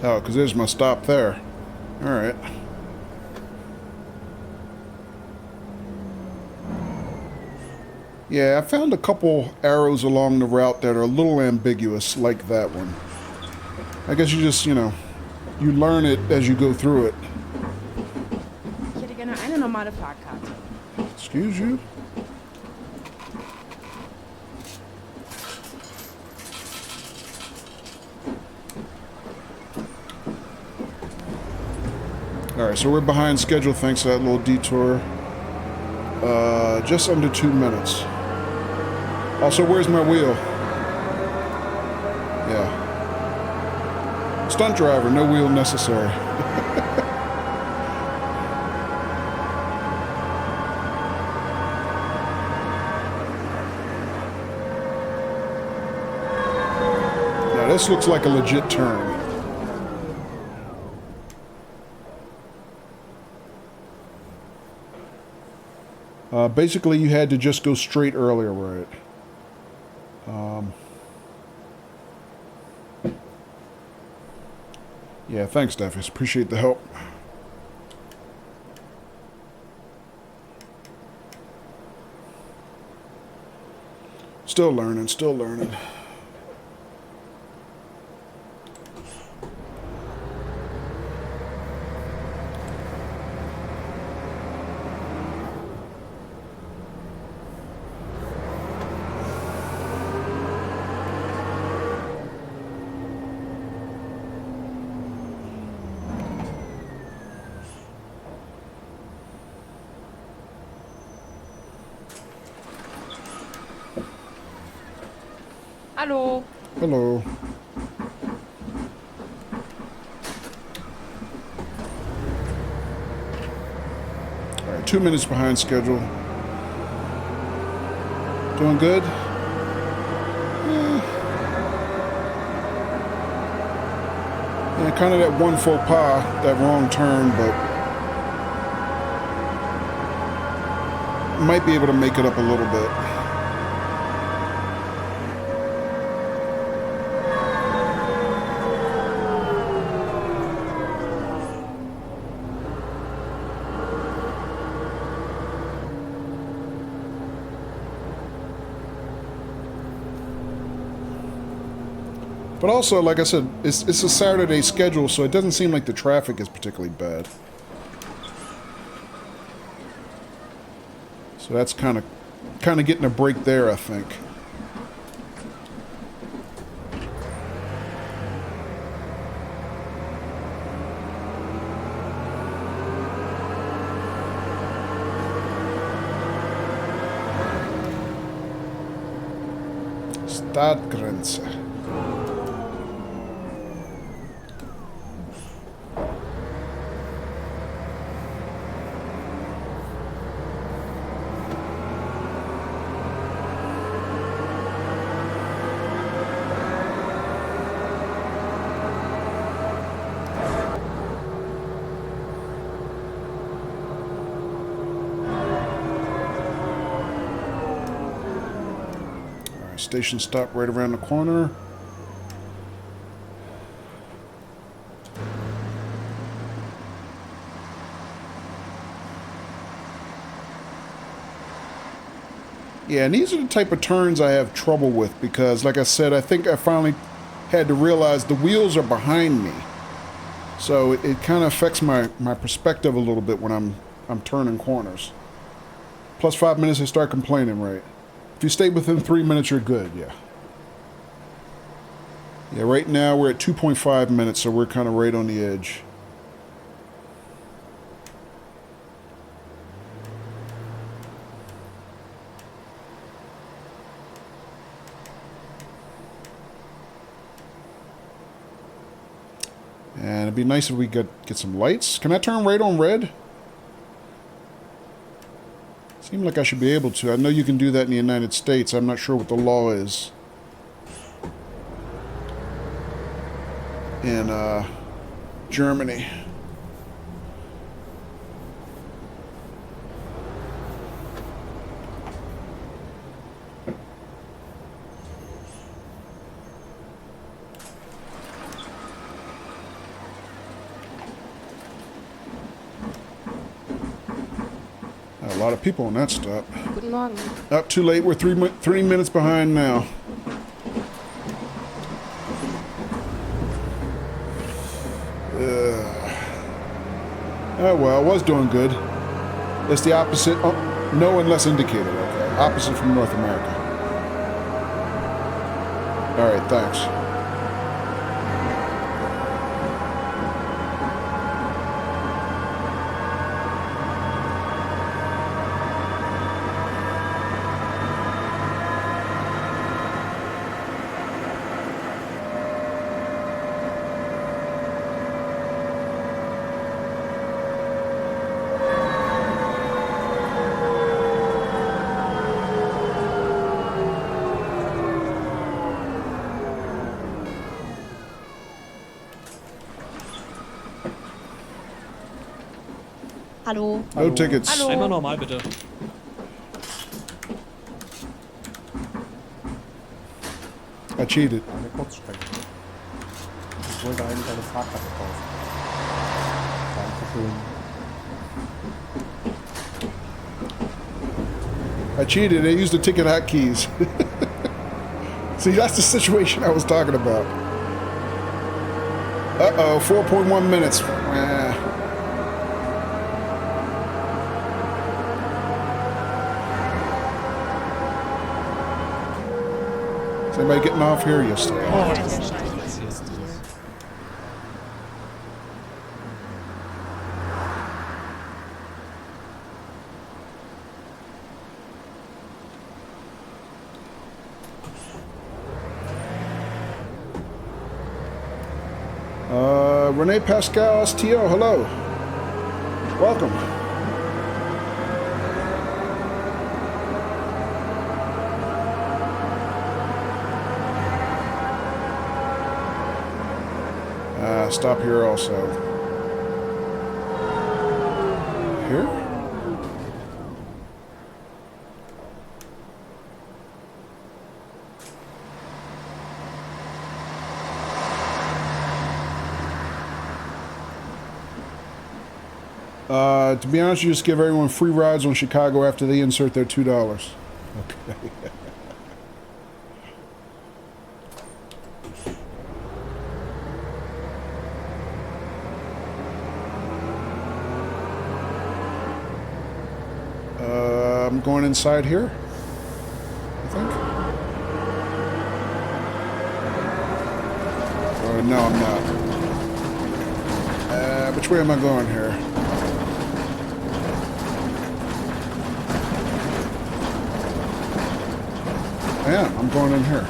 Oh, because there's my stop there. Alright. Yeah, I found a couple arrows along the route that are a little ambiguous, like that one. I guess you just, you know, you learn it as you go through it. Ich hätte gerne eine normale Fahrkarte. Excuse you? Alright, so we're behind schedule thanks to that little detour. Just under 2 minutes. Also, where's my wheel? Yeah. Stunt driver, no wheel necessary. Now, this looks like a legit turn. Basically, you had to just go straight earlier, right? Yeah, thanks, Daphis. Appreciate the help. Still learning, still learning. Hallo. Hello. Alright, 2 minutes behind schedule. Doing good? Yeah, kind of that one faux pas, that wrong turn, but might be able to make it up a little bit. But also, like I said, it's a Saturday schedule, so it doesn't seem like the traffic is particularly bad. So that's kind of kind of getting a break there, I think. Stadtgrenze. Station stop right around the corner. Yeah, and these are the type of turns I have trouble with because, like I said, I think I finally had to realize the wheels are behind me. So it kind of affects my perspective a little bit when I'm turning corners. Plus 5 minutes, I start complaining, right? If you stay within 3 minutes, you're good, yeah. Yeah, right now we're at 2.5 minutes, so we're kind of right on the edge. And it'd be nice if we get some lights. Can I turn right on red? Seems like I should be able to. I know you can do that in the United States. I'm not sure what the law is in Germany. A lot of people on that stop. Guten Morgen. Up too late. We're 3 minutes behind now. Oh well, I was doing good. It's the opposite. Oh, no and less indicated. Okay, opposite from North America. All right, thanks. Hallo. No tickets. Hallo. Einmal normal, bitte. I cheated. Eine Kurzstrecke. Ich wollte eigentlich eine Fahrkarte kaufen. Dankeschön. I cheated. I used the ticket hotkeys. See, that's the situation I was talking about. Uh-oh, 4.1 minutes. Is anybody getting off here? Yes, they are. Renee Pascal STO, hello. Welcome. Stop here also. Here? To be honest, you just give everyone free rides on Chicago after they insert their $2. Okay. I'm going inside here. but no, I'm not. Which way am I going here? Yeah, I'm going in here.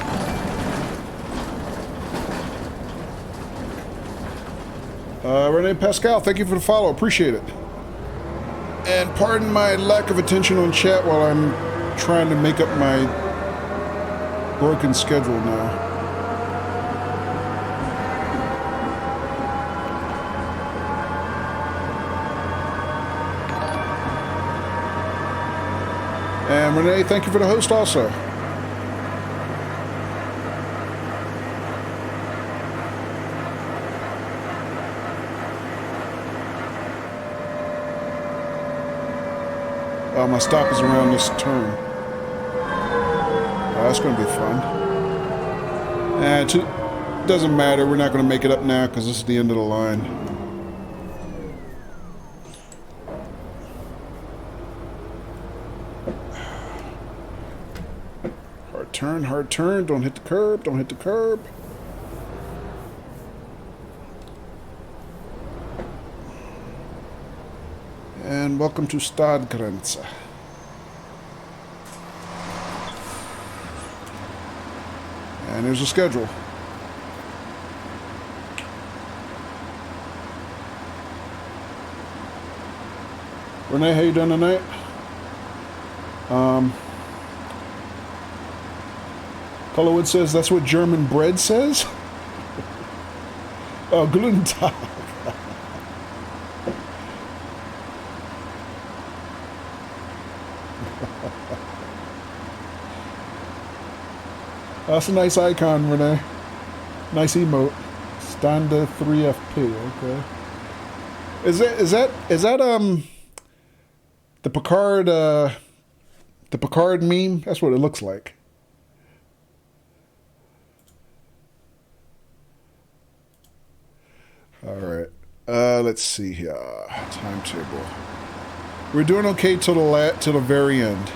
Renee Pascal, thank you for the follow. Appreciate it. And pardon my lack of attention on chat while I'm trying to make up my broken schedule now. And Renee, thank you for the host also. My stop is around this turn. Oh, that's going to be fun. It doesn't matter. We're not going to make it up now because this is the end of the line. Hard turn, hard turn. Don't hit the curb. Don't hit the curb. And welcome to Stadgrenze. And there's a schedule. Renee, how you doing tonight? Colorwood says that's what German bread says? Oh, Guten Tag. That's a nice icon, Renee. Nice emote. Standa 3FP. Okay. Is that the Picard meme? That's what it looks like. All right. Let's see here. Timetable. We're doing okay till the very end.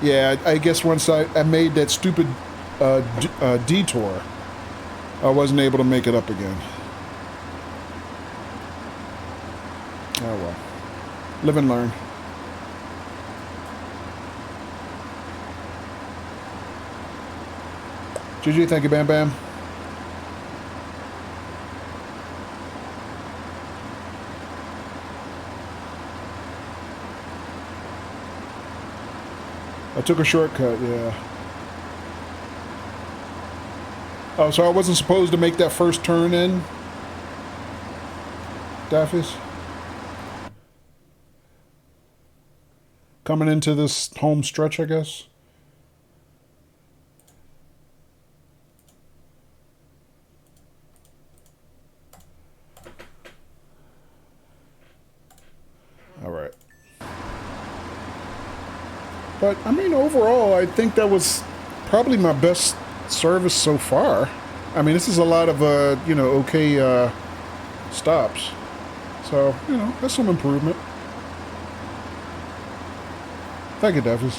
Yeah, I guess once I made that stupid detour, I wasn't able to make it up again. Oh well. Live and learn. GG, thank you, Bam Bam. I took a shortcut, yeah. Oh, so I wasn't supposed to make that first turn in? Daffy's? Coming into this home stretch, I guess? All right. But, I mean, overall, I think that was probably my best service so far. I mean, this is a lot of, okay stops. So, that's some improvement. Thank you, Daffys.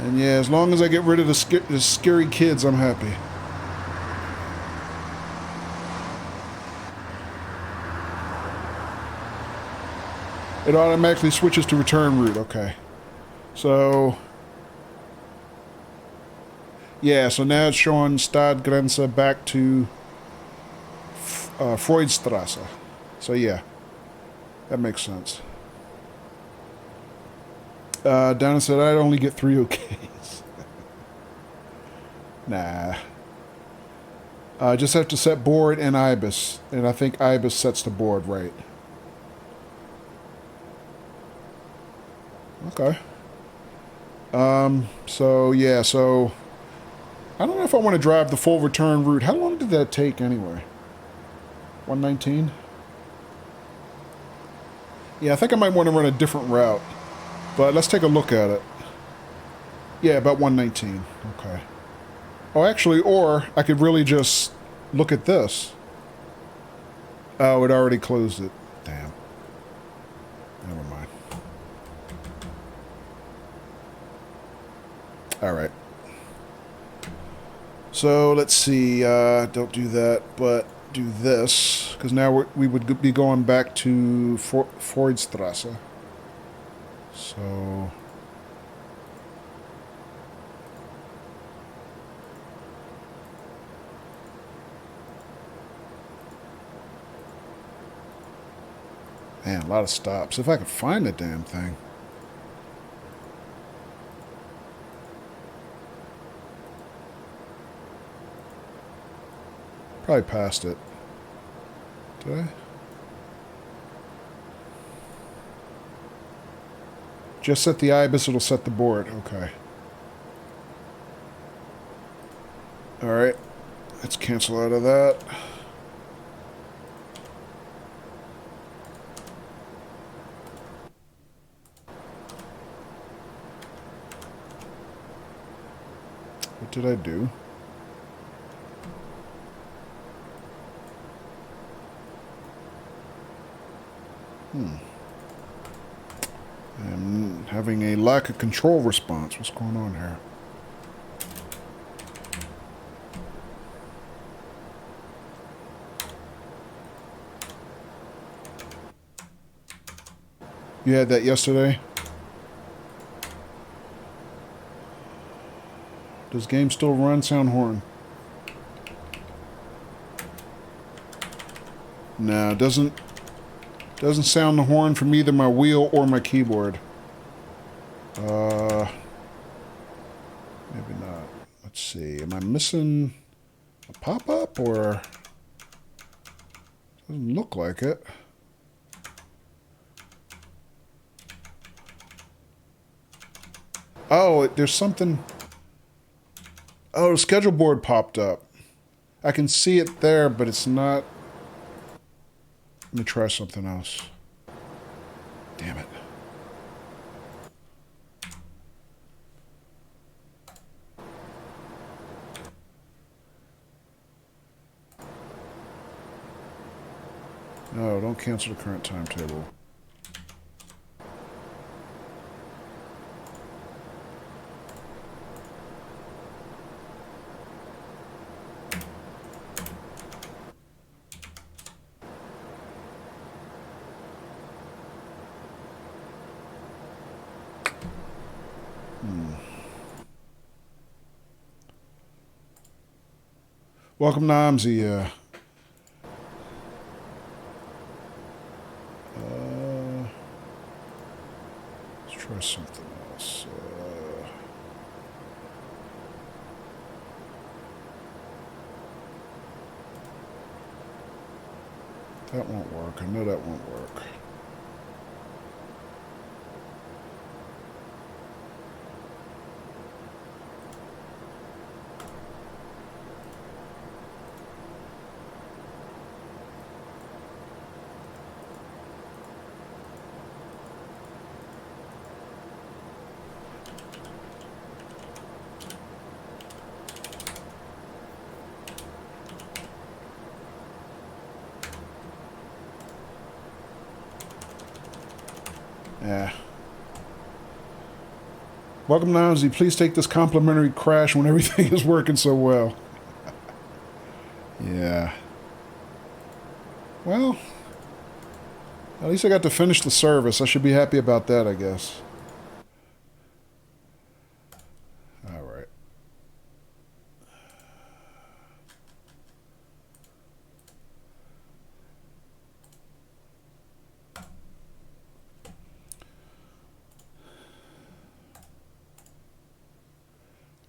And yeah, as long as I get rid of the scary kids, I'm happy. It automatically switches to return route. Okay. So, yeah, so now it's showing Stadgrenze back to Freudstrasse. So, yeah, that makes sense. Donna said I'd only get 3 OKs. Nah. I just have to set board and IBIS. And I think IBIS sets the board right. Okay. So, yeah, so I don't know if I want to drive the full return route. How long did that take anyway? 119? Yeah, I think I might want to run a different route. But let's take a look at it. Yeah, about 119. Okay. Oh, actually, or I could really just look at this. Oh, it already closed it. Damn. Never mind. Alright. So, let's see. Don't do that, but do this. Because now we would be going back to Freudstrasse. So... Man, a lot of stops. If I could find the damn thing. Probably passed it. Did I? Just set the ibis, it'll set the board. Okay. Alright. Let's cancel out of that. What did I do? I'm having a lack of control response. What's going on here? You had that yesterday? Does game still run? Sound horn? No, doesn't sound the horn from either my wheel or my keyboard. Maybe not. Let's see. Am I missing a pop-up or... Doesn't look like it. Oh, there's something... Oh, the schedule board popped up. I can see it there, but it's not... Let me try something else. Damn it. No, don't cancel the current timetable. Welcome to OMSI. Let's try something else. That won't work. I know that won't work. Yeah. Welcome to OMSI. Please take this complimentary crash when everything is working so well. Yeah. Well, at least I got to finish the service. I should be happy about that, I guess. All right.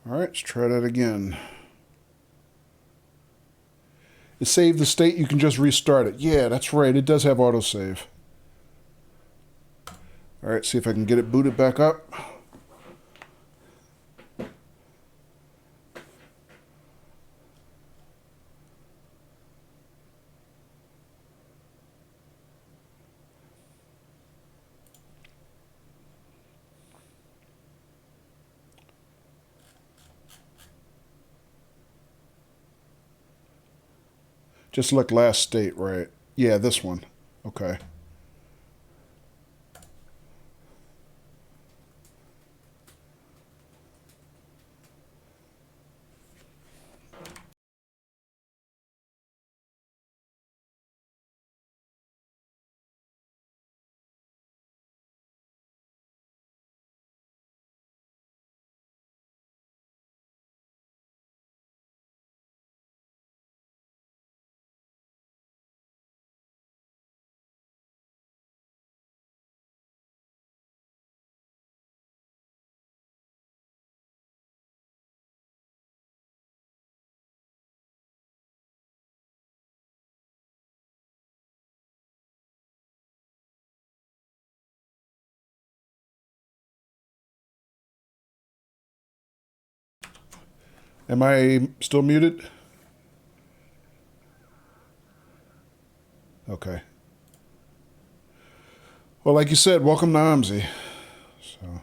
All right, let's try that again. It saved the state, you can just restart it. Yeah, that's right, it does have autosave. All right, see if I can get it booted back up. Just select last state, right? Yeah, this one. Okay. Am I still muted? Okay. Well, like you said, welcome to OMSI. So.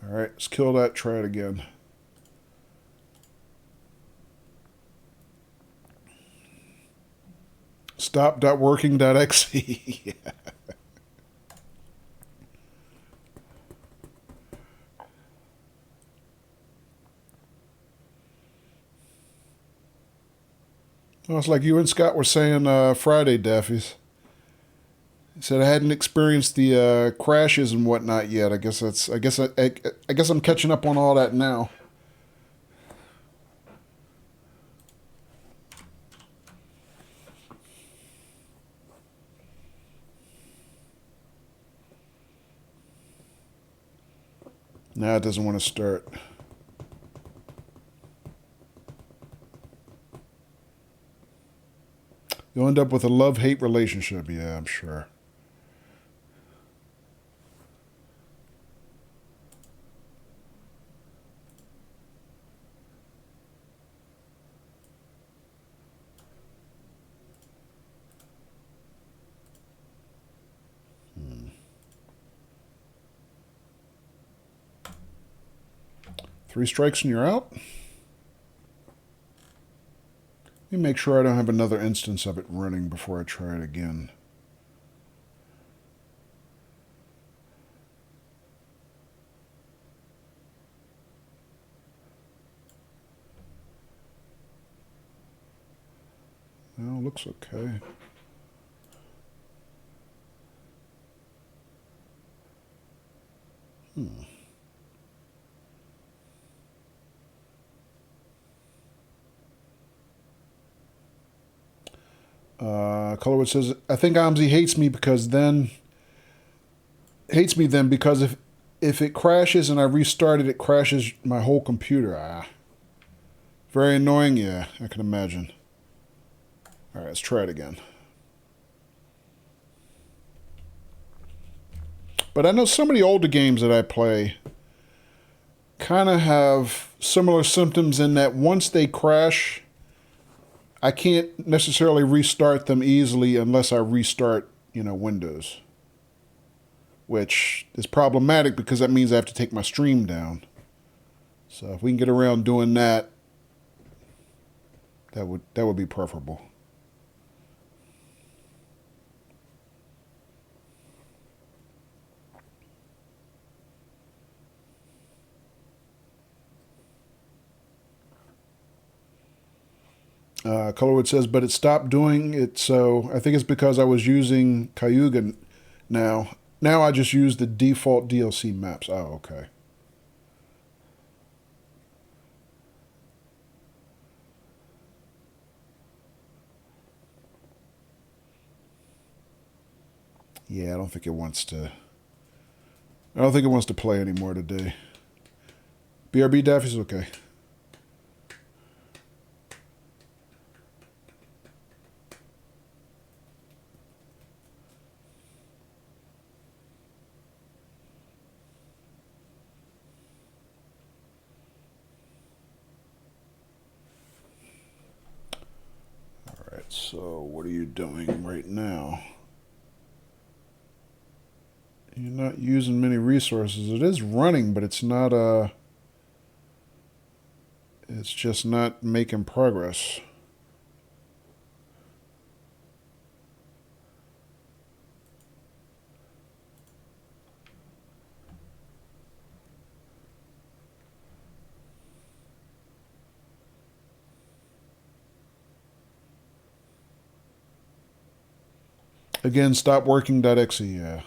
All right, let's kill that. Try it again. Stop.working.exe. Yeah. Well, it's like you and Scott were saying Friday, Daffies. He said I hadn't experienced the crashes and whatnot yet. I guess I'm catching up on all that now. Now it doesn't want to start. You'll end up with a love-hate relationship. Yeah, I'm sure. Three strikes and you're out. Let me make sure I don't have another instance of it running before I try it again. Well, looks okay. Colorwood says, I think OMSI hates me then because if it crashes and I restart it, it crashes my whole computer. Very annoying, yeah, I can imagine. All right, let's try it again. But I know some of the older games that I play kind of have similar symptoms in that once they crash, I can't necessarily restart them easily unless I restart, Windows. Which is problematic because that means I have to take my stream down. So if we can get around doing that, that would be preferable. Colorwood says, but it stopped doing it, so I think it's because I was using Cayuga now. Now I just use the default DLC maps. Oh, okay. Yeah, I don't think it wants to play anymore today. BRB Daffy's okay. So what are you doing right now? You're not using many resources. It is running, but it's not It's just not making progress. Again, stop working.exe, yeah.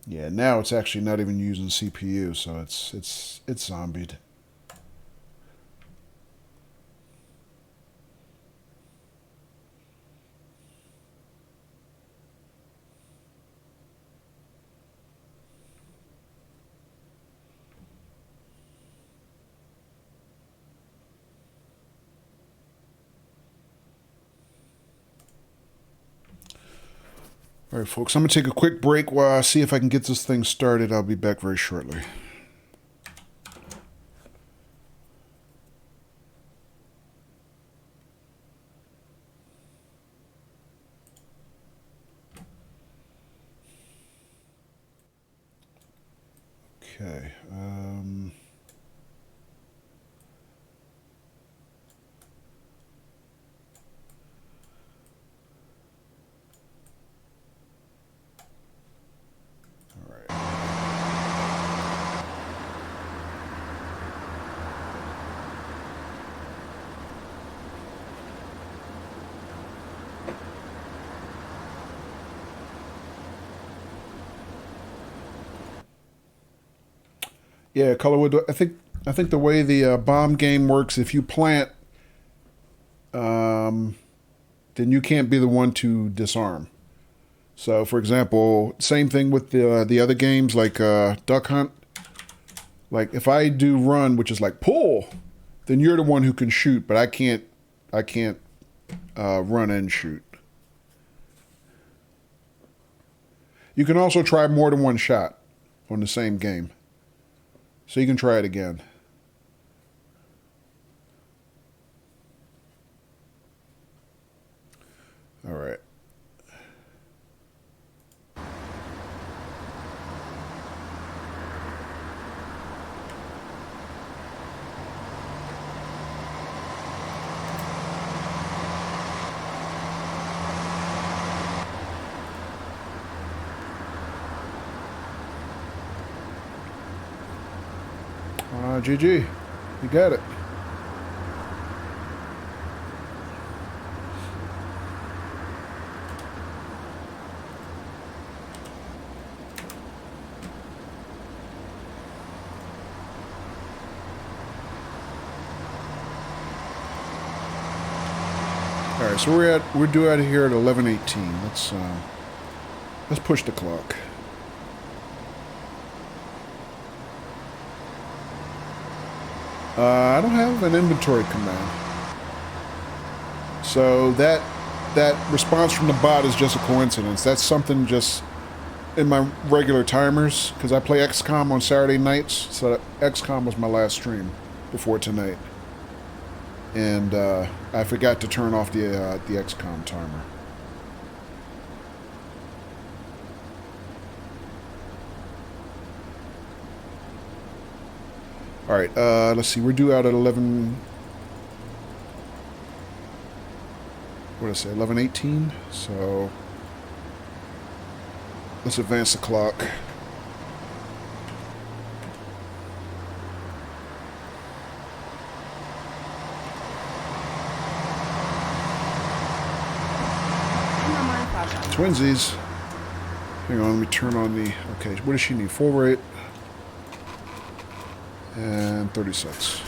Yeah, now it's actually not even using CPU, so it's zombied. All right, folks, I'm going to take a quick break while I see if I can get this thing started. I'll be back very shortly. Okay. All right. Yeah, Colorwood. I think the way the bomb game works, if you plant, then you can't be the one to disarm. So, for example, same thing with the other games like Duck Hunt. Like if I do run, which is like pull, then you're the one who can shoot, but I can't run and shoot. You can also try more than one shot on the same game. So you can try it again. All right. GG. You got it. All right, so we're due out of here at 11:18. Let's push the clock. I don't have an inventory command. So that response from the bot is just a coincidence. That's something just in my regular timers, because I play XCOM on Saturday nights. So XCOM was my last stream before tonight. And I forgot to turn off the XCOM timer. All right, let's see. We're due out at 11. What did I say? 11:18. So let's advance the clock. Twinsies. Hang on, let me turn on the. Okay, what does she need? Full rate. And 36.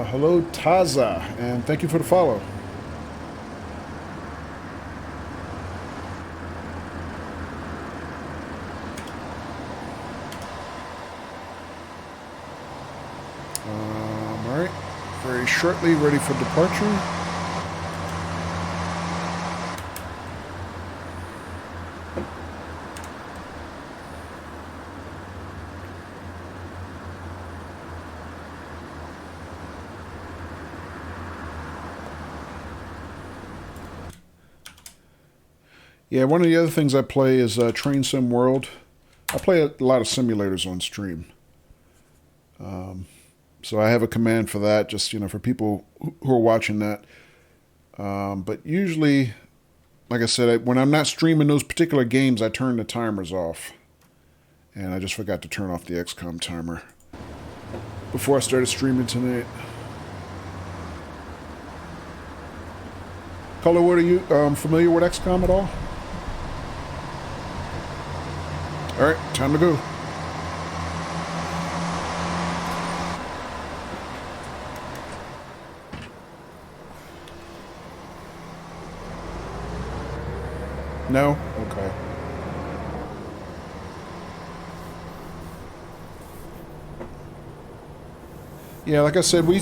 Hello, Taza, and thank you for the follow. shortly, ready for departure. Yeah, one of the other things I play is Train Sim World. I play a lot of simulators on stream. So I have a command for that, just, you know, for people who are watching that. But usually, like I said, when I'm not streaming those particular games, I turn the timers off. And I just forgot to turn off the XCOM timer before I started streaming tonight. Colorwood, are you familiar with XCOM at all? All right, time to go. No? Okay. Yeah, like I said, we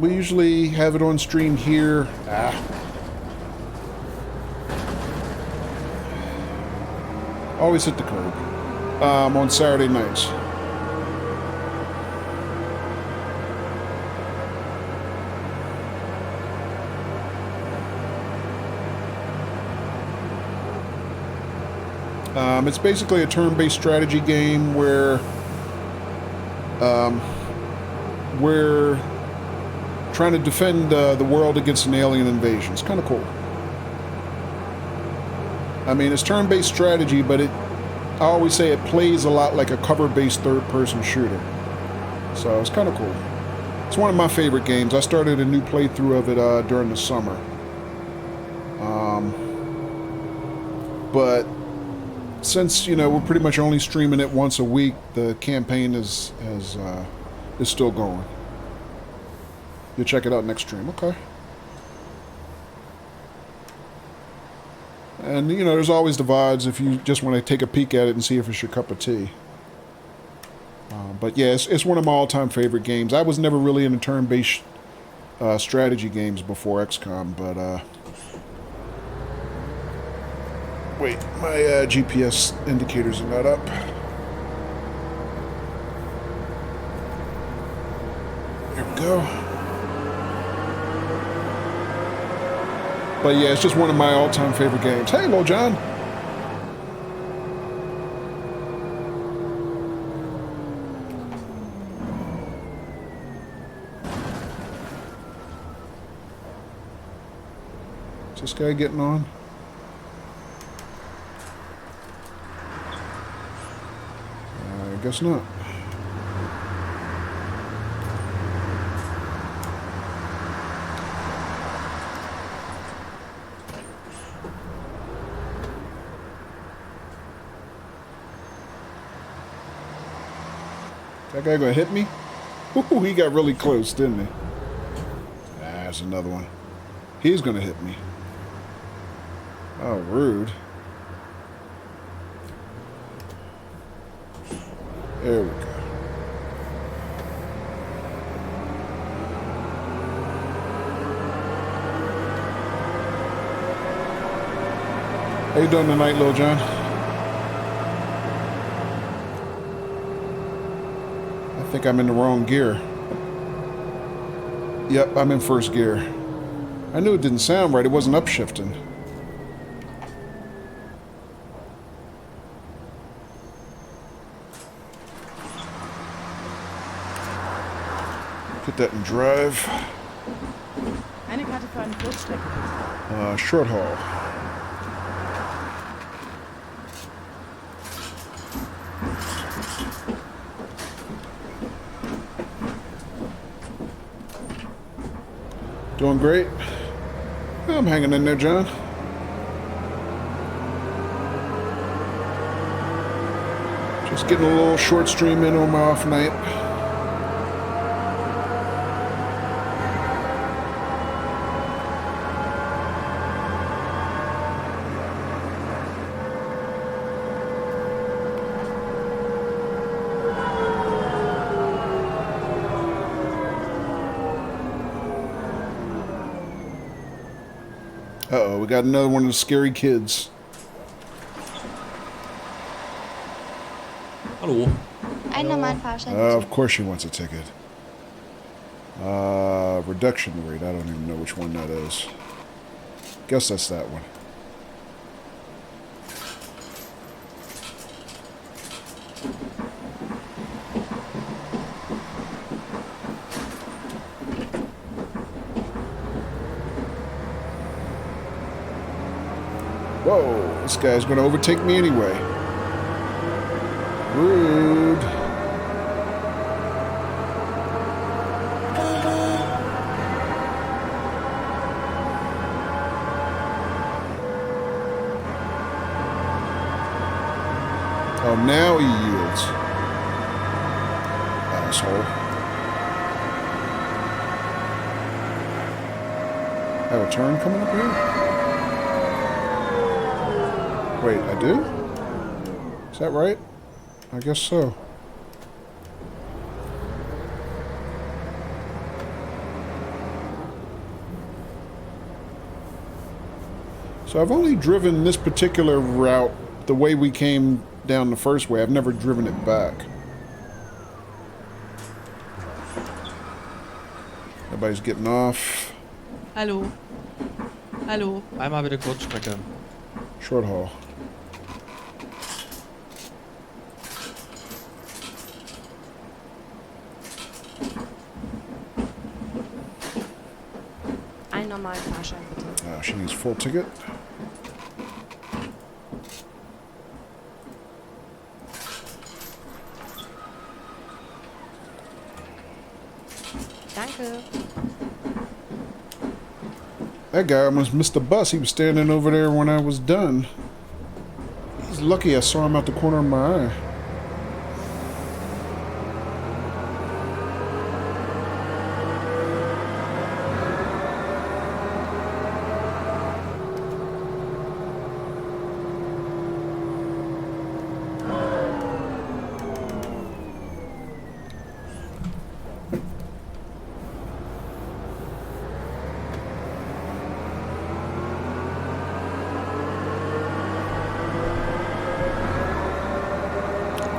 usually have it on stream here. Always hit the curb. On Saturday nights. It's basically a turn-based strategy game where we're trying to defend the world against an alien invasion. It's kind of cool. I mean, it's turn-based strategy, but I always say it plays a lot like a cover-based third-person shooter. So it's kind of cool. It's one of my favorite games. I started a new playthrough of it during the summer. But since, you know, we're pretty much only streaming it once a week, the campaign is still going. You'll check it out next stream. Okay. And, you know, there's always the VODs if you just want to take a peek at it and see if it's your cup of tea. But yeah, it's one of my all-time favorite games. I was never really into turn-based strategy games before XCOM, but... Wait, my GPS indicators are not up. There we go. But yeah, it's just one of my all-time favorite games. Hey, Lil John. Is this guy getting on? I guess not. That guy gonna hit me? Ooh, he got really close, didn't he? That's another one. He's gonna hit me. Oh, rude. There we go. How you doing tonight, Lil John? I think I'm in the wrong gear. Yep, I'm in first gear. I knew it didn't sound right. It wasn't upshifting. Put that in drive. Eine Karte für eine Kurzstrecke. Short haul. Doing great. I'm hanging in there, John. Just getting a little short stream in on my off night. Uh-oh, we got another one of the scary kids. Hallo. Einen normalen Fahrschein. Of bitte. course she wants a ticket. Reduction rate. I don't even know which one that is. Guess that's that one. Whoa, this guy's going to overtake me anyway. Rude. Oh, now he yields. Asshole. I have a turn coming up here? Wait, I do? Is that right? I guess so. So I've only driven this particular route the way we came down the first way. I've never driven it back. Everybody's getting off. Hallo. Hallo. Einmal bitte Kurzstrecke. Short haul. Einen normalen Fahrschein, bitte. She needs full ticket. Danke. That guy almost missed the bus. He was standing over there when I was done. He's lucky I saw him out the corner of my eye.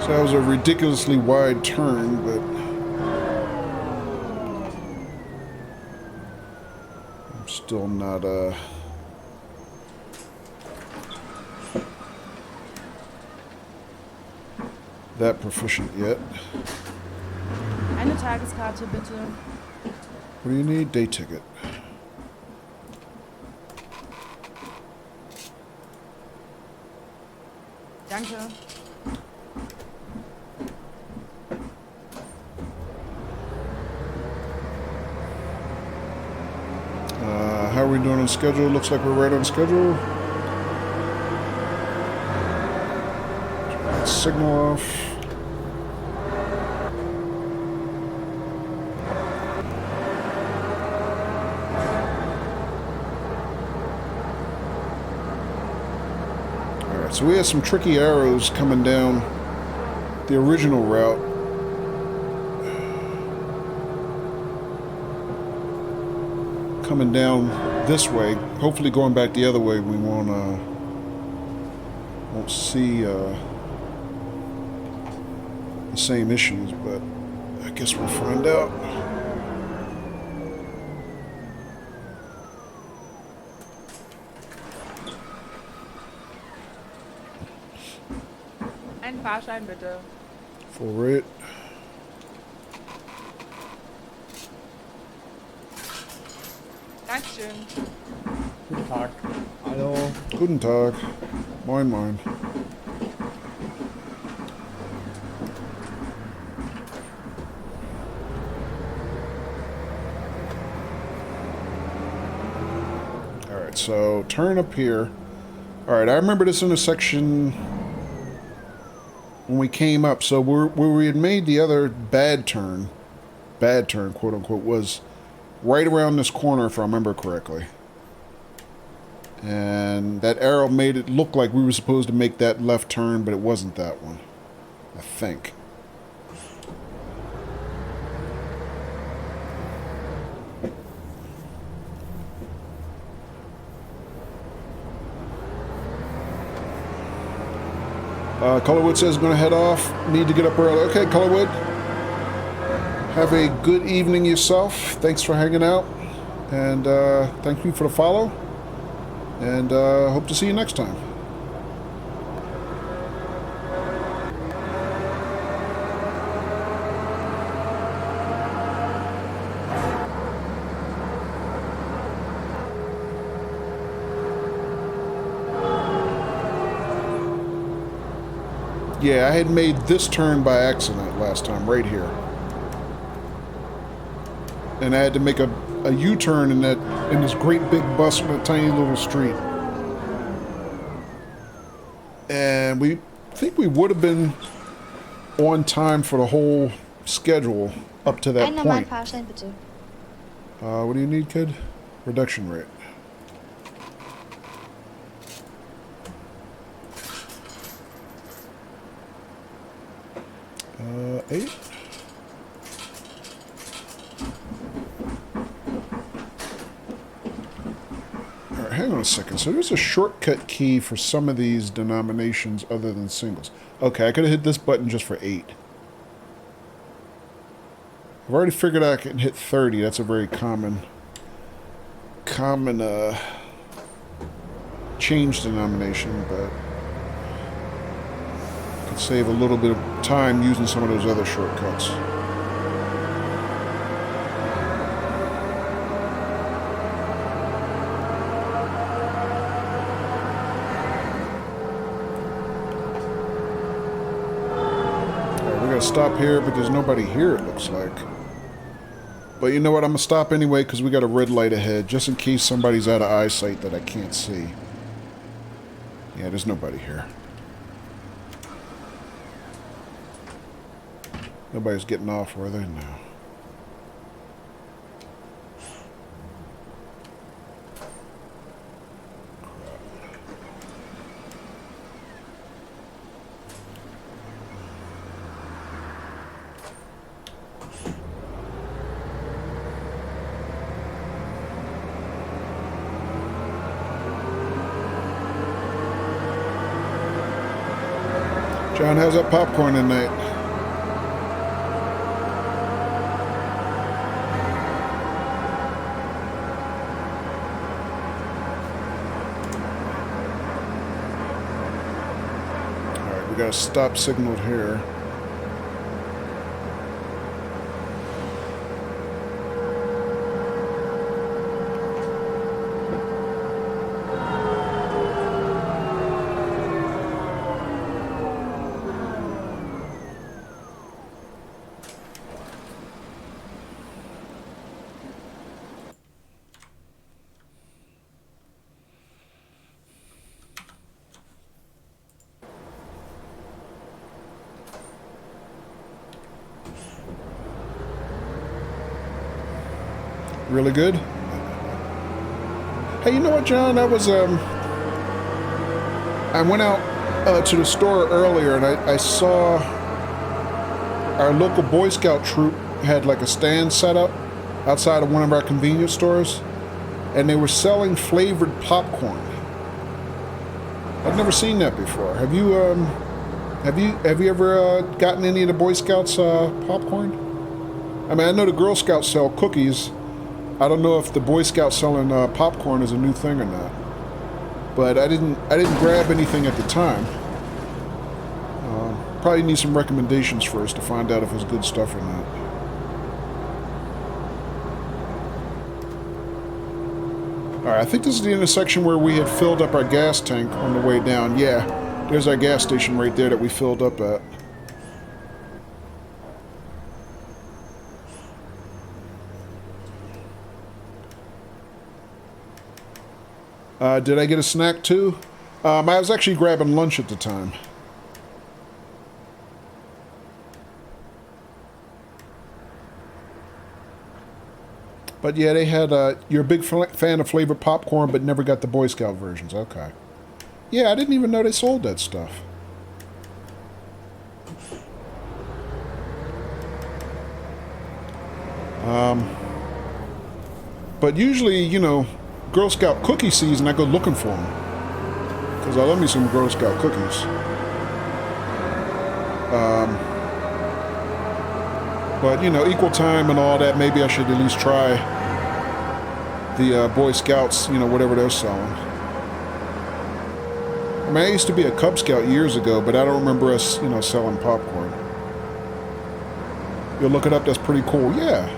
So that was a ridiculously wide turn, but I'm still not that proficient yet. Eine Tageskarte bitte. What do you need? Day ticket. Danke. How are we doing on schedule? Looks like we're right on schedule. Signal off. Alright, so we had some tricky arrows coming down the original route. Coming down this way, hopefully going back the other way, we won't see the same issues, but I guess we'll find out. Einen Fahrschein bitte. Full rate. Dankeschön. Guten Tag. Hallo. Guten Tag. Moin, moin. Alright, so turn up here. Alright, I remember this intersection when we came up. So where we had made the other bad turn, quote unquote, was right around this corner, if I remember correctly. And that arrow made it look like we were supposed to make that left turn, but it wasn't that one, I think. Colorwood says going to head off. Need to get up early. Okay, Colorwood. Have a good evening yourself. Thanks for hanging out. And thank you for the follow. And hope to see you next time. Yeah, I had made this turn by accident last time, right here. And I had to make a U-turn in this great big bus with a tiny little street. And we think we would have been on time for the whole schedule up to that Ein normalen point. Fahrschein bitte. What do you need, kid? Reduction rate. Eight. Alright, hang on a second. So there's a shortcut key for some of these denominations other than singles. Okay, I could have hit this button just for 8. I've already figured out I can hit 30. That's a very common change denomination, but could save a little bit of time using some of those other shortcuts. Alright, we gotta stop here, but there's nobody here, it looks like. But you know what, I'm gonna stop anyway because we got a red light ahead, just in case somebody's out of eyesight that I can't see. Yeah, there's nobody here. Nobody's getting off, were they? No. John, how's that popcorn tonight? Got a stop signal here. Really good. Hey, you know what, John? I was I went out to the store earlier and I saw our local Boy Scout troop had like a stand set up outside of one of our convenience stores, and they were selling flavored popcorn. I've never seen that before. Have you ever gotten any of the Boy Scouts popcorn? I mean, I know the Girl Scouts sell cookies. I don't know if the Boy Scouts selling popcorn is a new thing or not, but I didn't grab anything at the time. Probably need some recommendations first to find out if it's good stuff or not. All right, I think this is the intersection where we had filled up our gas tank on the way down. Yeah, there's our gas station right there that we filled up at. Did I get a snack too? I was actually grabbing lunch at the time. But yeah, they had, you're a big fan of flavored popcorn, but never got the Boy Scout versions. Okay. Yeah, I didn't even know they sold that stuff. But usually, you know, Girl Scout cookie season, I go looking for them. Because I love me some Girl Scout cookies. But, you know, equal time and all that, maybe I should at least try the Boy Scouts, you know, whatever they're selling. I mean, I used to be a Cub Scout years ago, but I don't remember us, you know, selling popcorn. You'll look it up, that's pretty cool. Yeah.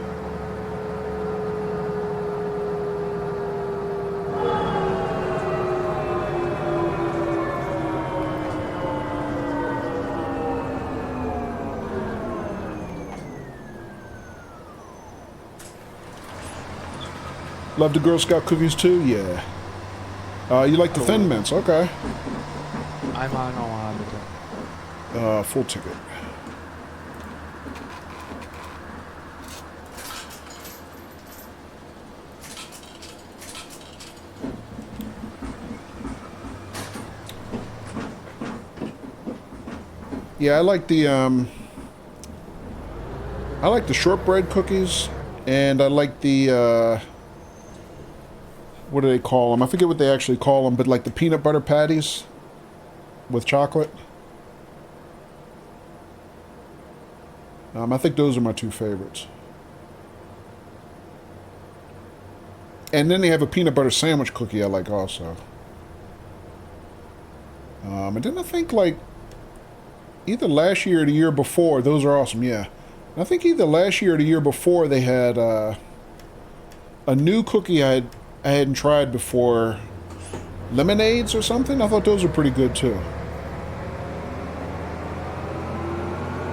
Love the Girl Scout cookies too? Yeah. You like the Thin Mints? Okay. Einmal normal, bitte. Full ticket. Yeah, I like the shortbread cookies, and I like the what do they call them? I forget what they actually call them, but like the peanut butter patties with chocolate. I think those are my two favorites. And then they have a peanut butter sandwich cookie I like also. And then I think like either last year or the year before, those are awesome, yeah. I think either last year or the year before they had a new cookie I hadn't tried before, lemonades or something. I thought those were pretty good too.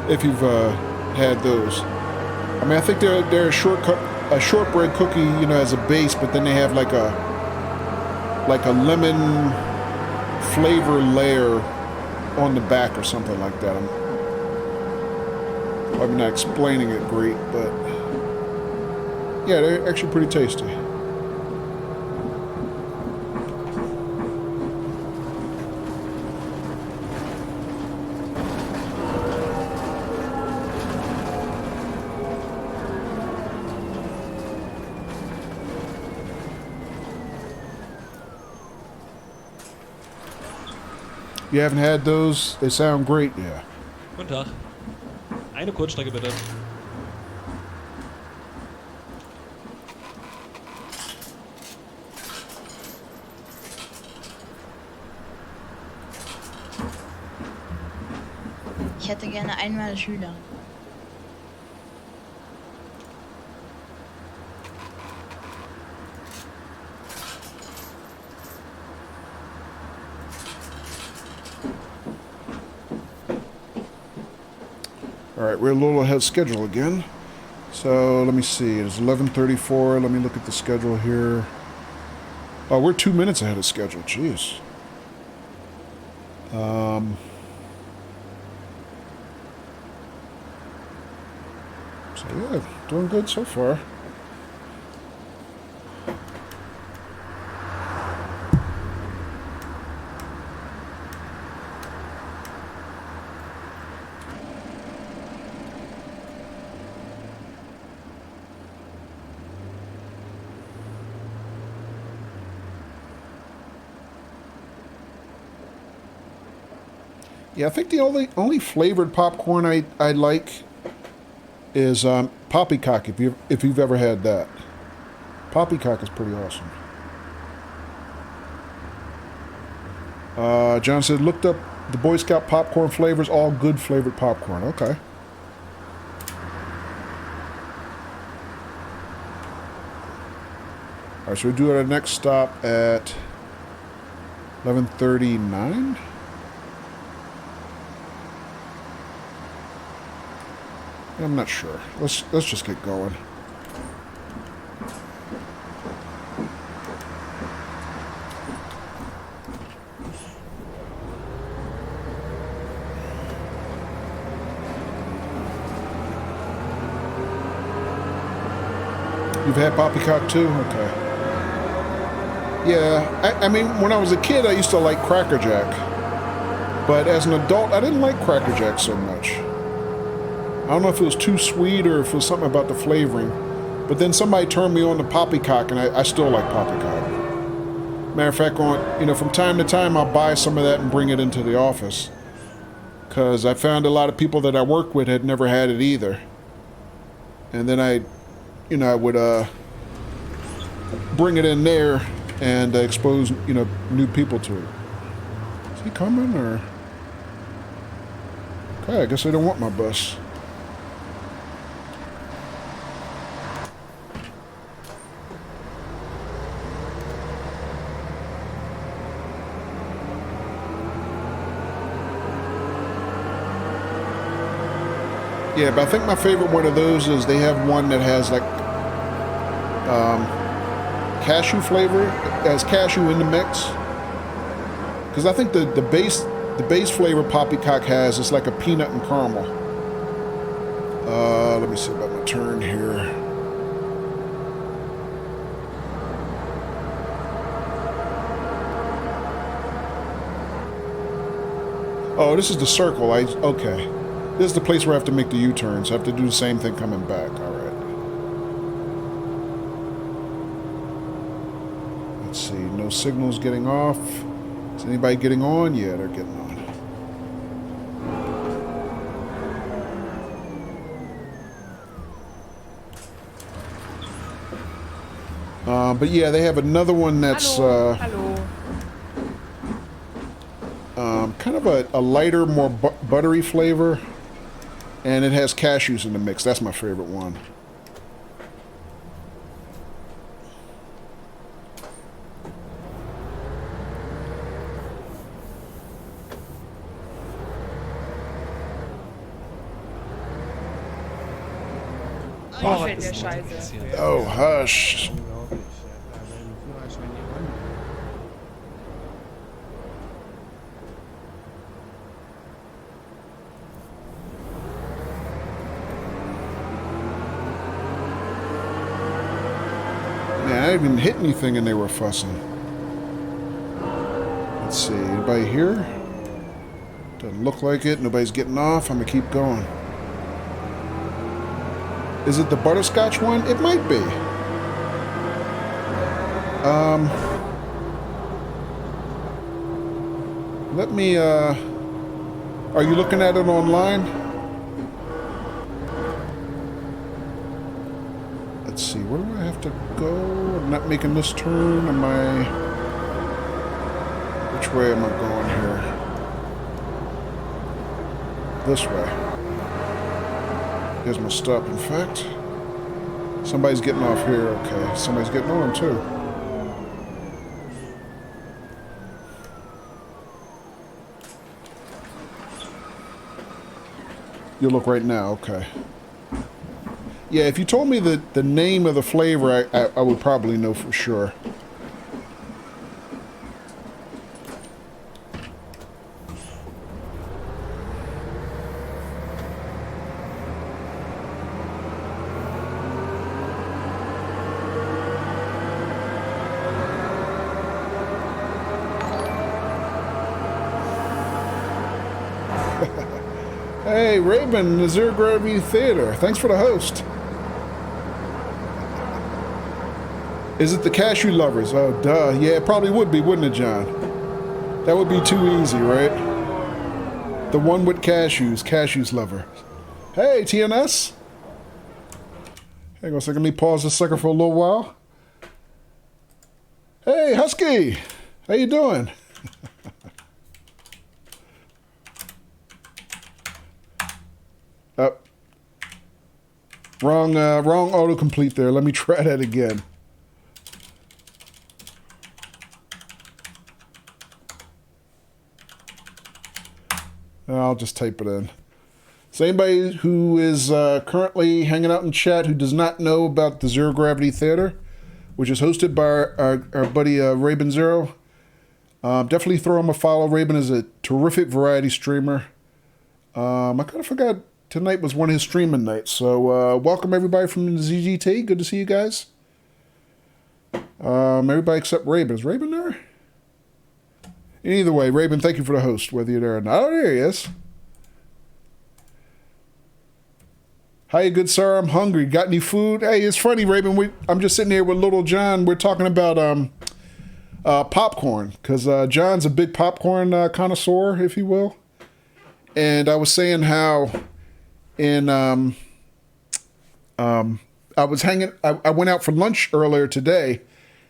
If you've had those, I mean, I think they're a shortbread cookie, you know, as a base, but then they have like a lemon flavor layer on the back or something like that. I'm not explaining it great, but yeah, they're actually pretty tasty. You haven't had those? They sound great, yeah. Guten Tag. Eine Kurzstrecke bitte. Ich hätte gerne einmal Schüler. Alright, we're a little ahead of schedule again. So, let me see. It's 11:34. Let me look at the schedule here. Oh, we're 2 minutes ahead of schedule. Jeez. So, yeah, doing good so far. Yeah, I think the only flavored popcorn I like is poppycock. If you've ever had that, poppycock is pretty awesome. John said looked up the Boy Scout popcorn flavors, all good flavored popcorn. Okay. All right, so we do our next stop at 11:39. I'm not sure. Let's just get going. You've had poppycock too? Okay. Yeah, I mean, when I was a kid, I used to like Cracker Jack. But as an adult, I didn't like Cracker Jack so much. I don't know if it was too sweet or if it was something about the flavoring. But then somebody turned me on to poppycock, and I still like poppycock. Matter of fact, from time to time, I'll buy some of that and bring it into the office. because I found a lot of people that I worked with had never had it either. And then I would bring it in there and expose, new people to it. Is he coming or? Okay, I guess they don't want my bus. Yeah, but I think my favorite one of those is they have one that has like cashew flavor, has cashew in the mix. Because I think the base flavor Poppycock has is like a peanut and caramel. Let me see about my turn here. Oh, this is the circle. Okay. This is the place where I have to make the U-turn, so I have to do the same thing coming back. All right. Let's see. No signals getting off. Is anybody getting on? Yeah, they're getting on. But yeah, they have another one that's Hallo. kind of a lighter, more buttery flavor. And it has cashews in the mix. That's my favorite one. Oh, fällt der Scheiße. Oh, hush. Unglaublich. Ja, bei dem Führerschein hier ran. Man, I didn't even hit anything and they were fussing. Let's see, anybody here? Doesn't look like it. Nobody's getting off. I'm gonna keep going. Is it the butterscotch one? It might be. Let me, are you looking at it online? Let's see, where do I have to go? I'm not making this turn. Am I... Which way am I going here? This way. Here's my stop, in fact. Somebody's getting off here. Okay, somebody's getting on, too. You look right now, okay. Yeah, if you told me the name of the flavor, I would probably know for sure. Hey, Raven, Zero Gravity Theater. Thanks for the host. Is it the cashew lovers? Oh, duh. Yeah, it probably would be, wouldn't it, John? That would be too easy, right? The one with cashews lover. Hey, TNS. Hang on a second. Let me pause this sucker for a little while. Hey, Husky. How you doing? Wrong autocomplete there. Let me try that again. I'll just type it in. So anybody who is currently hanging out in chat who does not know about the Zero Gravity Theater, which is hosted by our buddy Raven Zero, definitely throw him a follow. Raven is a terrific variety streamer. I kind of forgot tonight was one of his streaming nights. So welcome everybody from the ZGT. Good to see you guys. Everybody except Raven. Is Raven there? Either way, Raven, thank you for the host, whether you're there or not. Oh, there he is. Hi, good sir. I'm hungry. Got any food? Hey, it's funny, Raven. I'm just sitting here with Little John. We're talking about popcorn, because John's a big popcorn connoisseur, if you will. and I was saying how in I was hanging. I went out for lunch earlier today,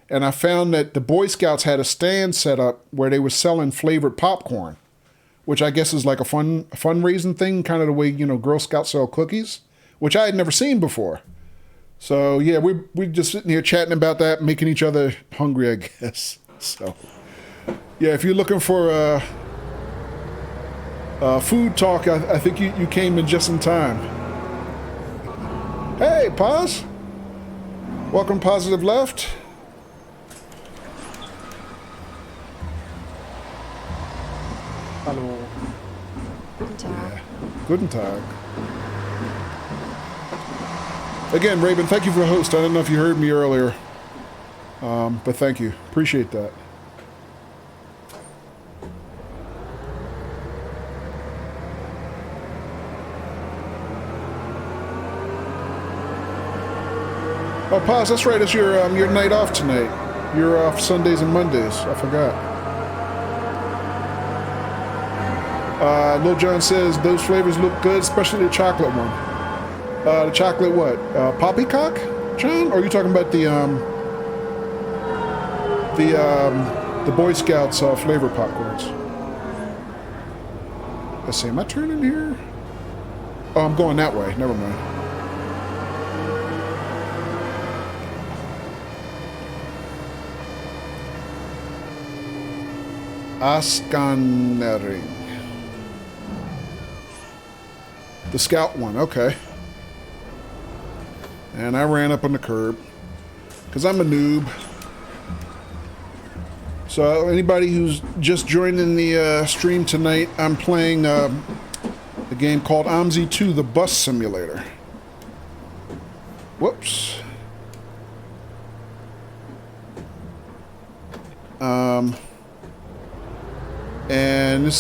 and I found that the Boy Scouts had a stand set up where they were selling flavored popcorn, which I guess is like a fundraising thing, kind of the way Girl Scouts sell cookies, which I had never seen before. So yeah, we just sitting here chatting about that, making each other hungry, I guess. So yeah, if you're looking for food talk, I think you came in just in time. Hey, Paz. Welcome, Positive Left. Hallo. Guten Tag. Yeah. Guten Tag. Again, Raven, thank you for the host. I don't know if you heard me earlier, but thank you. Appreciate that. Oh, Paz, that's right. It's your night off tonight. You're off Sundays and Mondays. I forgot. Lil John says those flavors look good, especially the chocolate one. The chocolate what? Poppycock, John? Or are you talking about the Boy Scouts flavor popcorns? Let's see. Am I turning here? Oh, I'm going that way. Never mind. Askanering. The Scout one, okay. And I ran up on the curb because I'm a noob. So anybody who's just joining the stream tonight, I'm playing a game called OMSI 2, the Bus Simulator. Whoops. And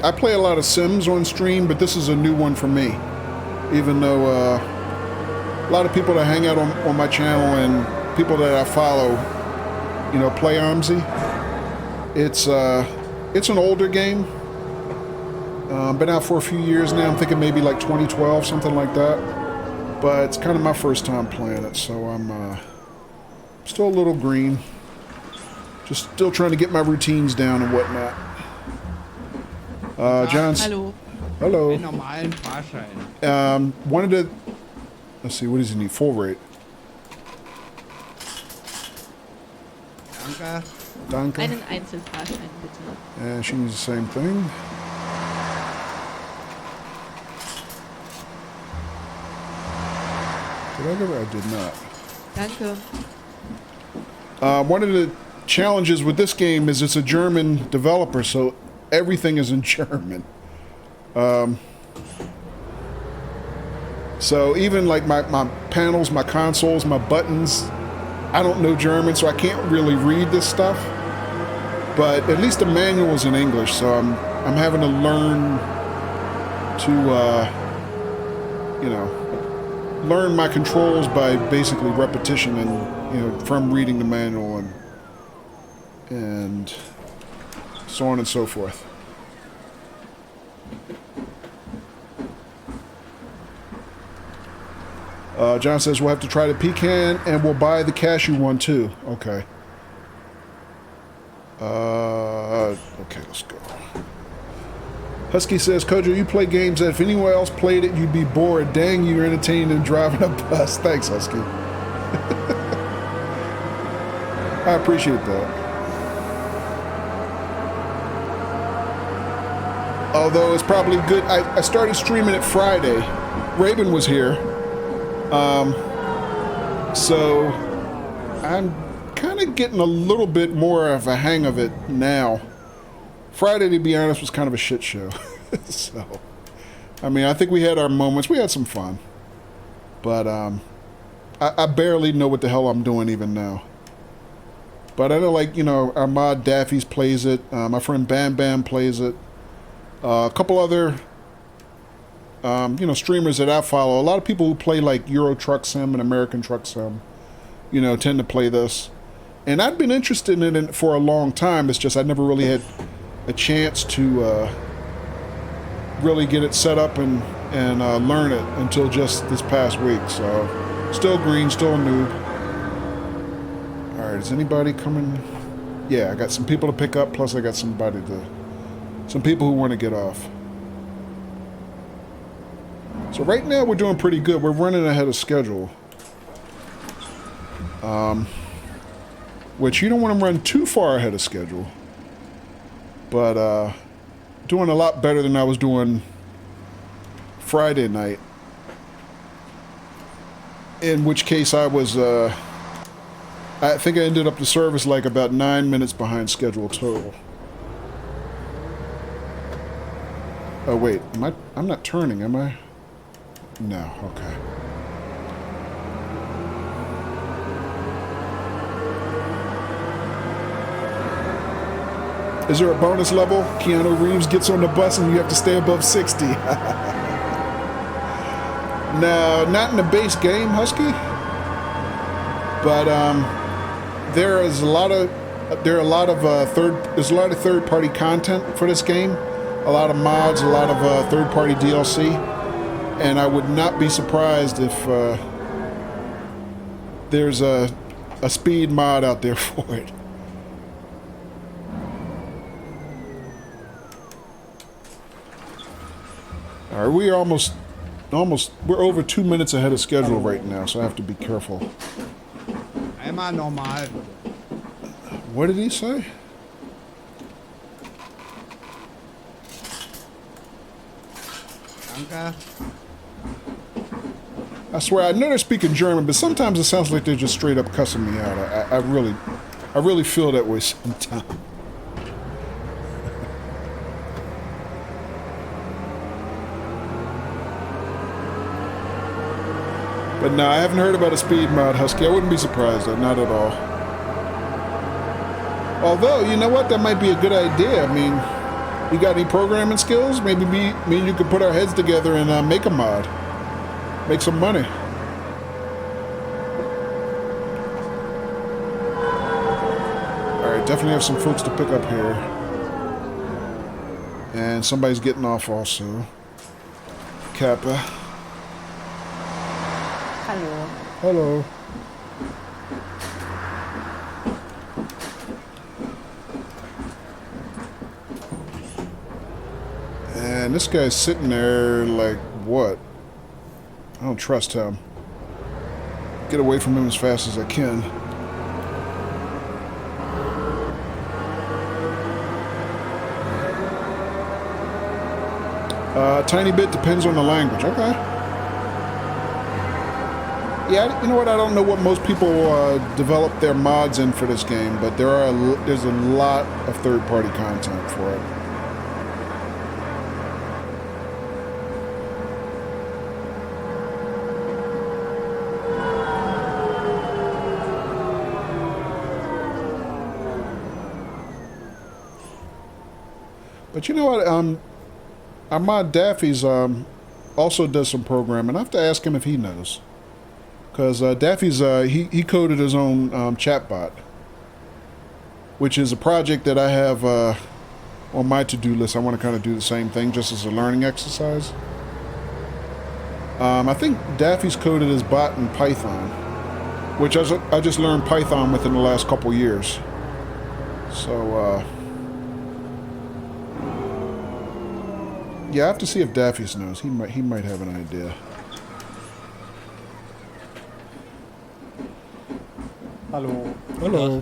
I play a lot of Sims on stream, but this is a new one for me. Even though a lot of people that hang out on my channel and people that I follow, play OMSI. It's an older game. Been out for a few years now. I'm thinking maybe like 2012, something like that. But it's kind of my first time playing it, so I'm still a little green. Just still trying to get my routines down and whatnot. John's. Hallo. Hello. Einen normalen Fahrschein. Wanted to. Let's see. What does he need? Full rate. Danke. Danke. Einen Einzelfahrschein, bitte. And she needs the same thing. Did I go? I did not. Danke. One of the challenges with this game is it's a German developer, so everything is in German. So even like my panels, my consoles, my buttons, I don't know German, so I can't really read this stuff. But at least the manual is in English, so I'm having to learn to learn my controls by basically repetition and from reading the manual and so on and so forth. John says we'll have to try the pecan and we'll buy the cashew one too. Okay. Okay, let's go. Husky says, Kojo, you play games that if anyone else played it, you'd be bored. Dang, you're entertaining and driving a bus. Thanks, Husky. I appreciate that. Although it's probably good. I started streaming it Friday. Raven was here. So I'm kind of getting a little bit more of a hang of it now. Friday, to be honest, was kind of a shit show. So, I mean, I think we had our moments. We had some fun. But I barely know what the hell I'm doing even now. But I know, like, our mod Daffy's plays it. My friend Bam Bam plays it. A couple other, streamers that I follow. A lot of people who play, like, Euro Truck Sim and American Truck Sim, tend to play this. And I've been interested in it for a long time. It's just I never really had a chance to really get it set up and learn it until just this past week. So still green, still a noob. All right, is anybody coming? Yeah, I got some people to pick up. Plus, I got some people who want to get off. So right now we're doing pretty good. We're running ahead of schedule. Which you don't want to run too far ahead of schedule. But doing a lot better than I was doing Friday night. In which case I was, I think I ended up the service like about 9 minutes behind schedule total. Oh wait, I'm not turning, am I? No, okay. Is there a bonus level? Keanu Reeves gets on the bus and you have to stay above 60. No, not in the base game, Husky. But there's a lot of third-party content for this game. A lot of mods, a lot of third-party DLC, and I would not be surprised if there's a speed mod out there for it. All right, we are almost, we're over 2 minutes ahead of schedule right now, so I have to be careful. Einmal normal. What did he say? Danke. I swear, I know they're speaking German, but sometimes it sounds like they're just straight up cussing me out. I really feel that way sometimes. But no, I haven't heard about a speed mod, Husky. I wouldn't be surprised, not at all. Although, you know what? That might be a good idea. I mean, you got any programming skills? Maybe me and you could put our heads together and make a mod. Make some money. Alright, definitely have some folks to pick up here. And somebody's getting off also. Kappa. Hallo. Hello. And this guy's sitting there like, what? I don't trust him. Get away from him as fast as I can. A tiny bit depends on the language. Okay. Yeah, you know what? I don't know what most people develop their mods in for this game, but there's a lot of third-party content for it. But you know what? Our mod Daffy's also does some programming. I have to ask him if he knows. Because Daffy's, he coded his own chatbot. Which is a project that I have on my to-do list. I want to kind of do the same thing just as a learning exercise. I think Daffy's coded his bot in Python. Which I just learned Python within the last couple years. So, yeah, I have to see if Daffy's knows. He might have an idea. Hallo. Hello.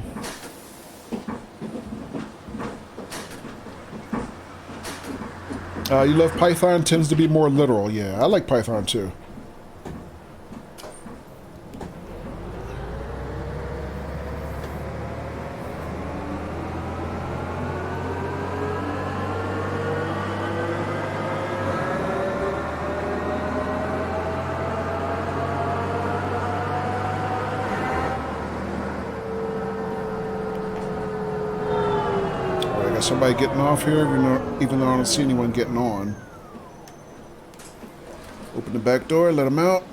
You love Python? Tends to be more literal. Yeah, I like Python too. Somebody getting off here, even though I don't see anyone getting on. Open the back door, let them out.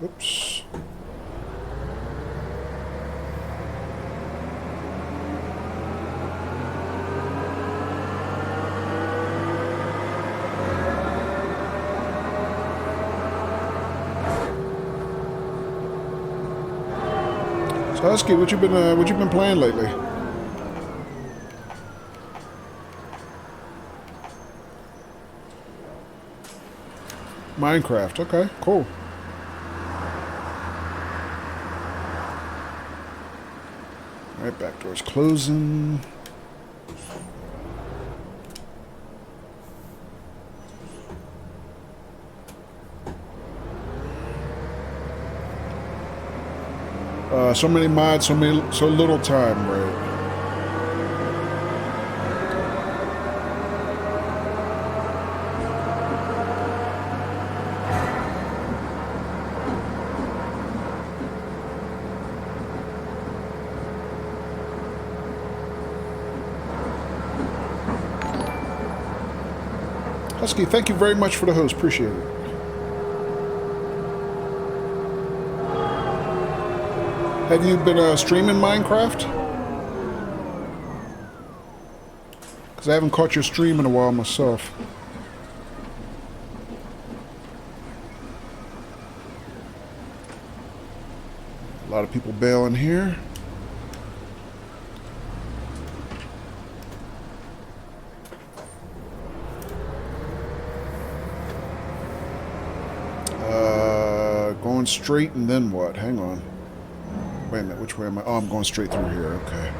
Oops. So Husky, what you been playing lately? Minecraft. Okay, cool. All right, back door's closing. So many mods, so little time, right? Husky, thank you very much for the host. Appreciate it. Have you been streaming Minecraft? Because I haven't caught your stream in a while myself. A lot of people bailing here. Going straight and then what? Hang on. Wait a minute, which way am I? Oh, I'm going straight through here, okay.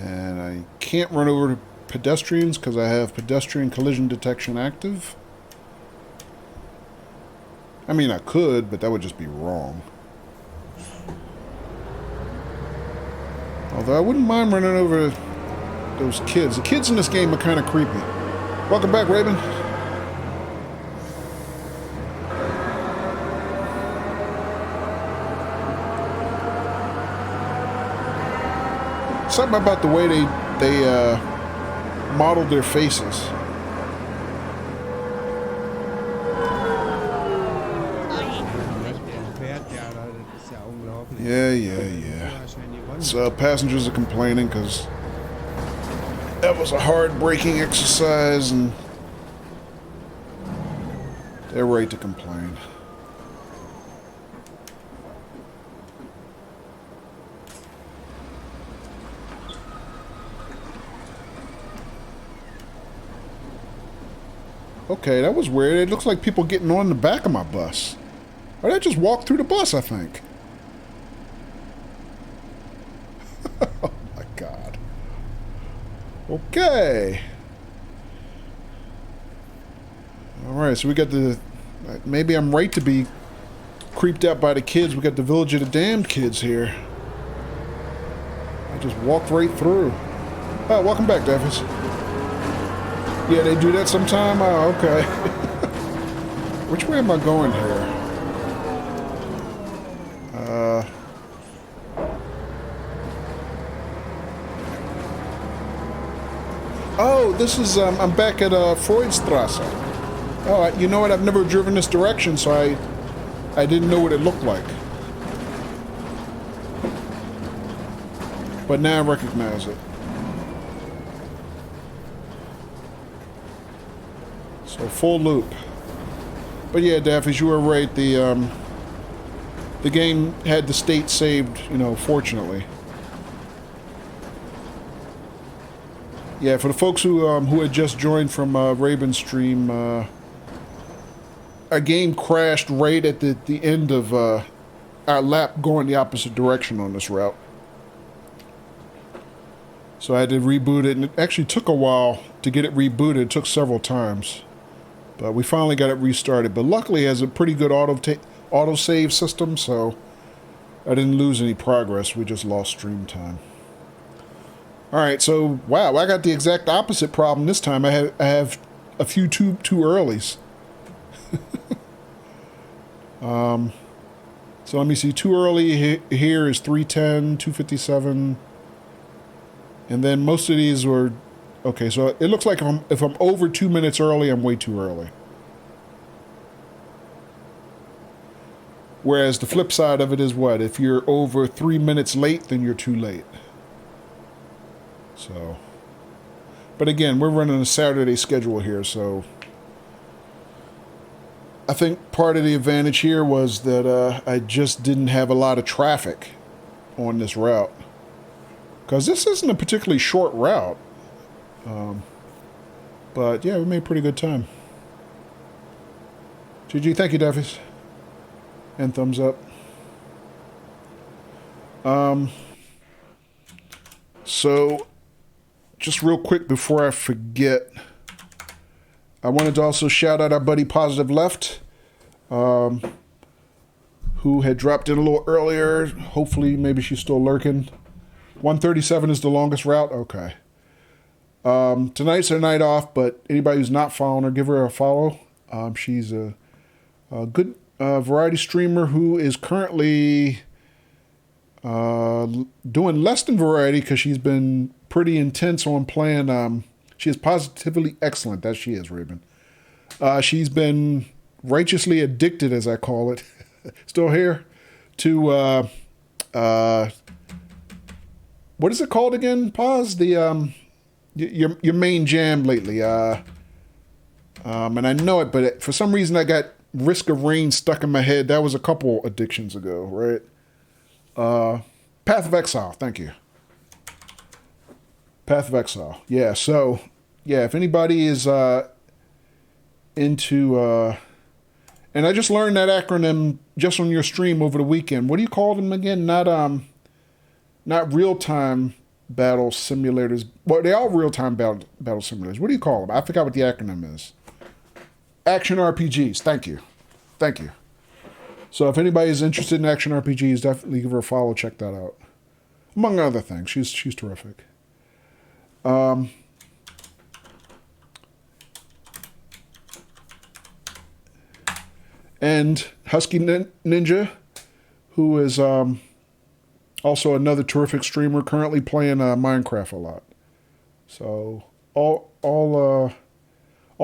And I can't run over to pedestrians because I have pedestrian collision detection active. I mean, I could, but that would just be wrong. Although I wouldn't mind running over those kids. The kids in this game are kind of creepy. Welcome back, Raven. Something about the way they modeled their faces. Yeah. So passengers are complaining because that was a hard braking exercise and they're right to complain. Okay, that was weird. It looks like people getting on the back of my bus. Or they just walked through the bus, I think. Oh my god. Okay. Alright, so we got the... Maybe I'm right to be creeped out by the kids. We got the Village of the Damned kids here. I just walked right through. Oh, welcome back, Davis. Yeah, they do that sometime? Oh, okay. Which way am I going here? Oh, this is, I'm back at Freudstrasse. Oh, you know what? I've never driven this direction, so I didn't know what it looked like. But now I recognize it. So full loop. But yeah, Daffys, you were right. The game had the state saved, you know, fortunately. Yeah, for the folks who had just joined from Raven's stream, our game crashed right at the end of our lap going the opposite direction on this route. So I had to reboot it, and it actually took a while to get it rebooted. It took several times. But we finally got it restarted. But luckily it has a pretty good auto-save system, so I didn't lose any progress. We just lost stream time. Alright, so, wow, I got the exact opposite problem this time. I have a few too earlys. So let me see. Too early here is 310, 257. And then most of these were... Okay, so it looks like if I'm over 2 minutes early, I'm way too early. Whereas the flip side of it is what? If you're over 3 minutes late, then you're too late. So... But again, we're running a Saturday schedule here, so... I think part of the advantage here was that I just didn't have a lot of traffic on this route. Because this isn't a particularly short route. But yeah, we made pretty good time. GG, thank you, Duffies. And thumbs up. So, just real quick before I forget, I wanted to also shout out our buddy Positive Left, who had dropped in a little earlier. Hopefully, maybe she's still lurking. 137 is the longest route? Okay. Tonight's her night off, but anybody who's not following her, give her a follow. She's a good variety streamer who is currently doing less than variety because she's been pretty intense on playing. She is positively excellent. That she is, Raven. She's been righteously addicted, as I call it, still here, to what is it called again? Pause. The your main jam lately. And I know it, but for some reason I got Risk of Rain stuck in my head. That was a couple addictions ago, right? Path of Exile. Thank you. Path of Exile. Yeah. So yeah, if anybody is into and I just learned that acronym just on your stream over the weekend. What do you call them again? Not real-time battle simulators. Well, they are real-time battle simulators. What do you call them? I forgot what the acronym is. Action RPGs. Thank you. Thank you. So if anybody is interested in action RPGs, definitely give her a follow. Check that out. Among other things. She's terrific. And Husky Ninja, who is also another terrific streamer, currently playing Minecraft a lot. So all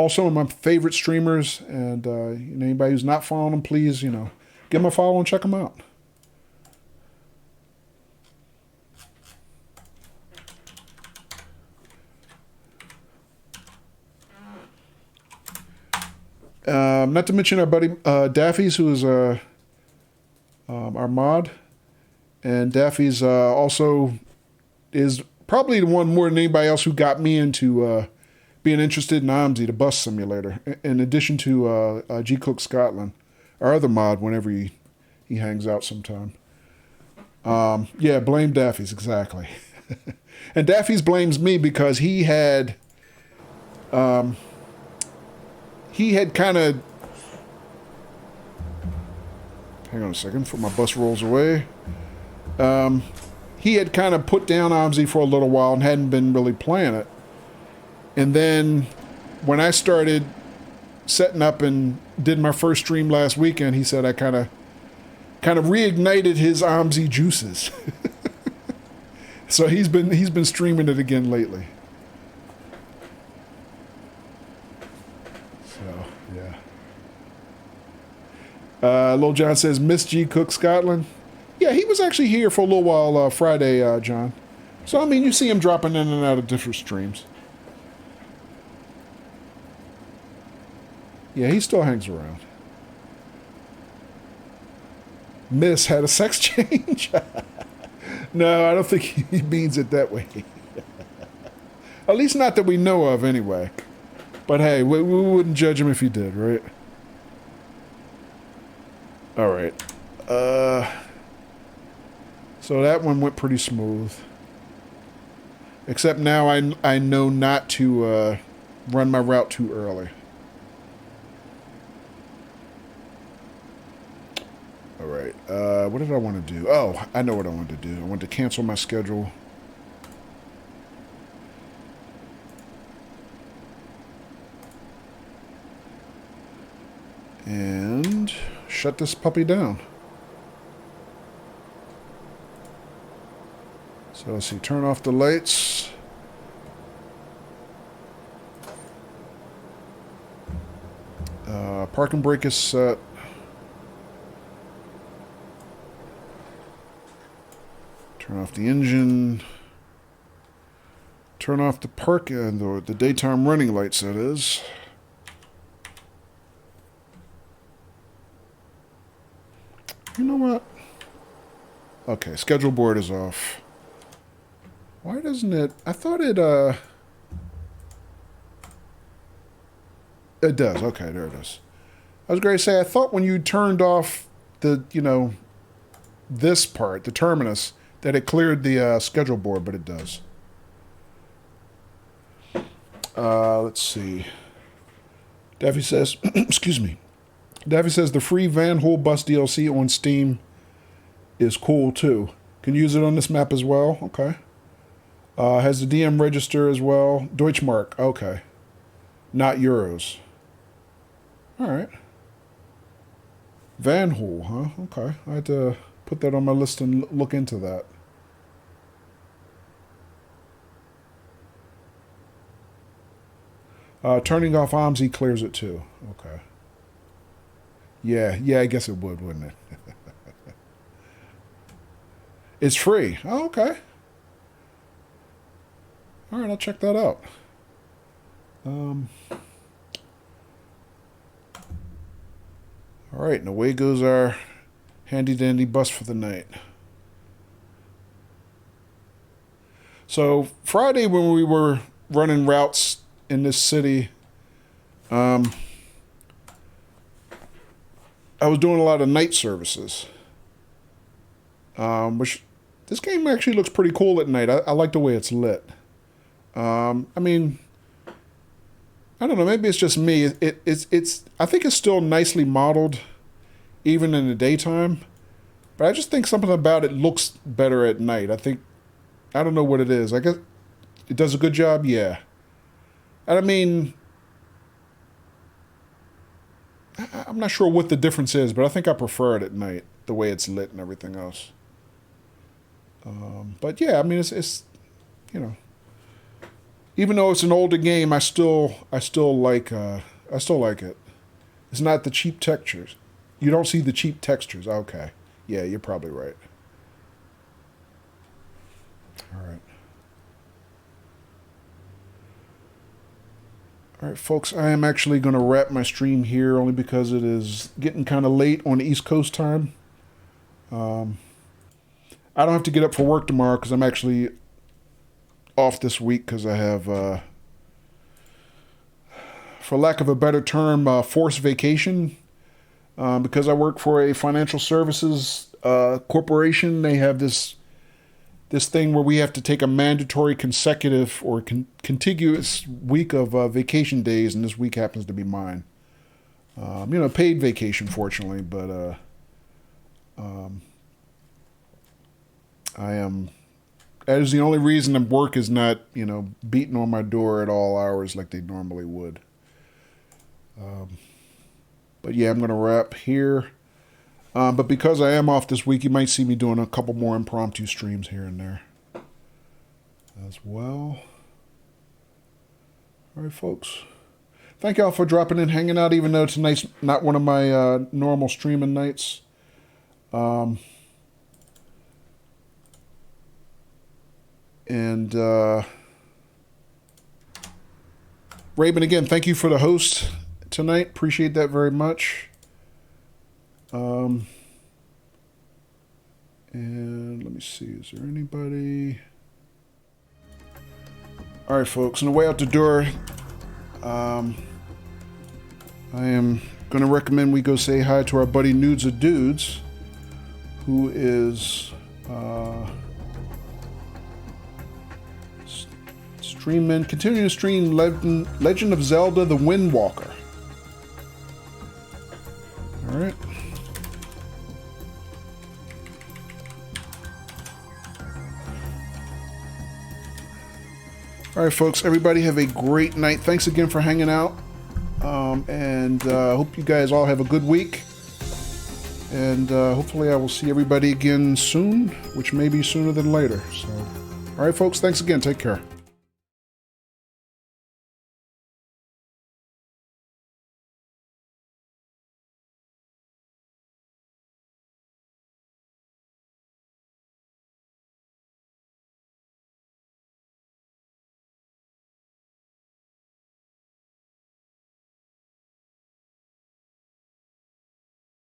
some of my favorite streamers, and anybody who's not following them, please, give them a follow and check them out. Not to mention our buddy Daffy's, who is our mod. And Daffy's also is probably the one more than anybody else who got me into being interested in OMSI, the bus simulator, in addition to G. Cook Scotland, our other mod, whenever he hangs out sometime. Yeah, blame Daffy's, exactly. And Daffy's blames me because he had kind of... Hang on a second before my bus rolls away. He had kind of put down OMSI for a little while and hadn't been really playing it. And then when I started setting up and did my first stream last weekend, he said I kind of reignited his OMSI juices. So he's been streaming it again lately. So yeah. Lil John says, Miss G Cook Scotland. Yeah, he was actually here for a little while Friday, John. So, I mean, you see him dropping in and out of different streams. Yeah, he still hangs around. Miss had a sex change? No, I don't think he means it that way. At least not that we know of, anyway. But hey, we wouldn't judge him if he did, right? All right. So that one went pretty smooth. Except now I know not to run my route too early. All right. What did I want to do? Oh, I know what I wanted to do. I wanted to cancel my schedule. And shut this puppy down. So let's see, turn off the lights. Parking brake is set. Turn off the engine. Turn off the the daytime running lights, that is. You know what? Okay, schedule board is off. Why doesn't it... I thought it, It does. Okay, there it is. I was going to say, I thought when you turned off the, you know, this part, the terminus, that it cleared the schedule board, but it does. Let's see. Daffy says, excuse me. Daffy says the free Van Hole Bus DLC on Steam is cool too. Can use it on this map as well. Okay. Has the DM register as well. Deutschmark. Okay. Not euros. All right. Van Hole, huh? Okay. I had to put that on my list and look into that. Turning off OMSI clears it too. Okay. Yeah, I guess it would, wouldn't it? It's free. Oh, okay. All right, I'll check that out. All right, and away goes our handy-dandy bus for the night. So Friday when we were running routes in this city, I was doing a lot of night services, which this game actually looks pretty cool at night. I like the way it's lit. I mean, I don't know, maybe it's just me. It's I think it's still nicely modeled, even in the daytime, but I just think something about it looks better at night. I don't know what it is. I guess it does a good job, yeah. And I mean, I'm not sure what the difference is, but I think I prefer it at night, the way it's lit and everything else. But yeah, I mean, it's you know, even though it's an older game, I still like it. It's not the cheap textures. You don't see the cheap textures. Okay, yeah, you're probably right. All right. All right, folks, I am actually going to wrap my stream here only because it is getting kind of late on East Coast time. I don't have to get up for work tomorrow because I'm actually off this week because I have, for lack of a better term, forced vacation. Because I work for a financial services corporation, they have this thing where we have to take a mandatory consecutive or contiguous week of vacation days, and this week happens to be mine. You know, paid vacation, fortunately, but that is the only reason work is not, you know, beating on my door at all hours like they normally would. But yeah, I'm going to wrap here. But because I am off this week, you might see me doing a couple more impromptu streams here and there as well. All right, folks. Thank y'all for dropping in, hanging out, even though tonight's not one of my normal streaming nights. Raven, again, thank you for the host tonight. Appreciate that very much. And let me see, is there anybody? All right, folks, on the way out the door, I am going to recommend we go say hi to our buddy Nudes of Dudes, who is continuing to stream Legend of Zelda: The Wind Walker. All right. All right, folks, everybody have a great night. Thanks again for hanging out. And hope you guys all have a good week. And hopefully I will see everybody again soon, which may be sooner than later. So, all right, folks, thanks again. Take care.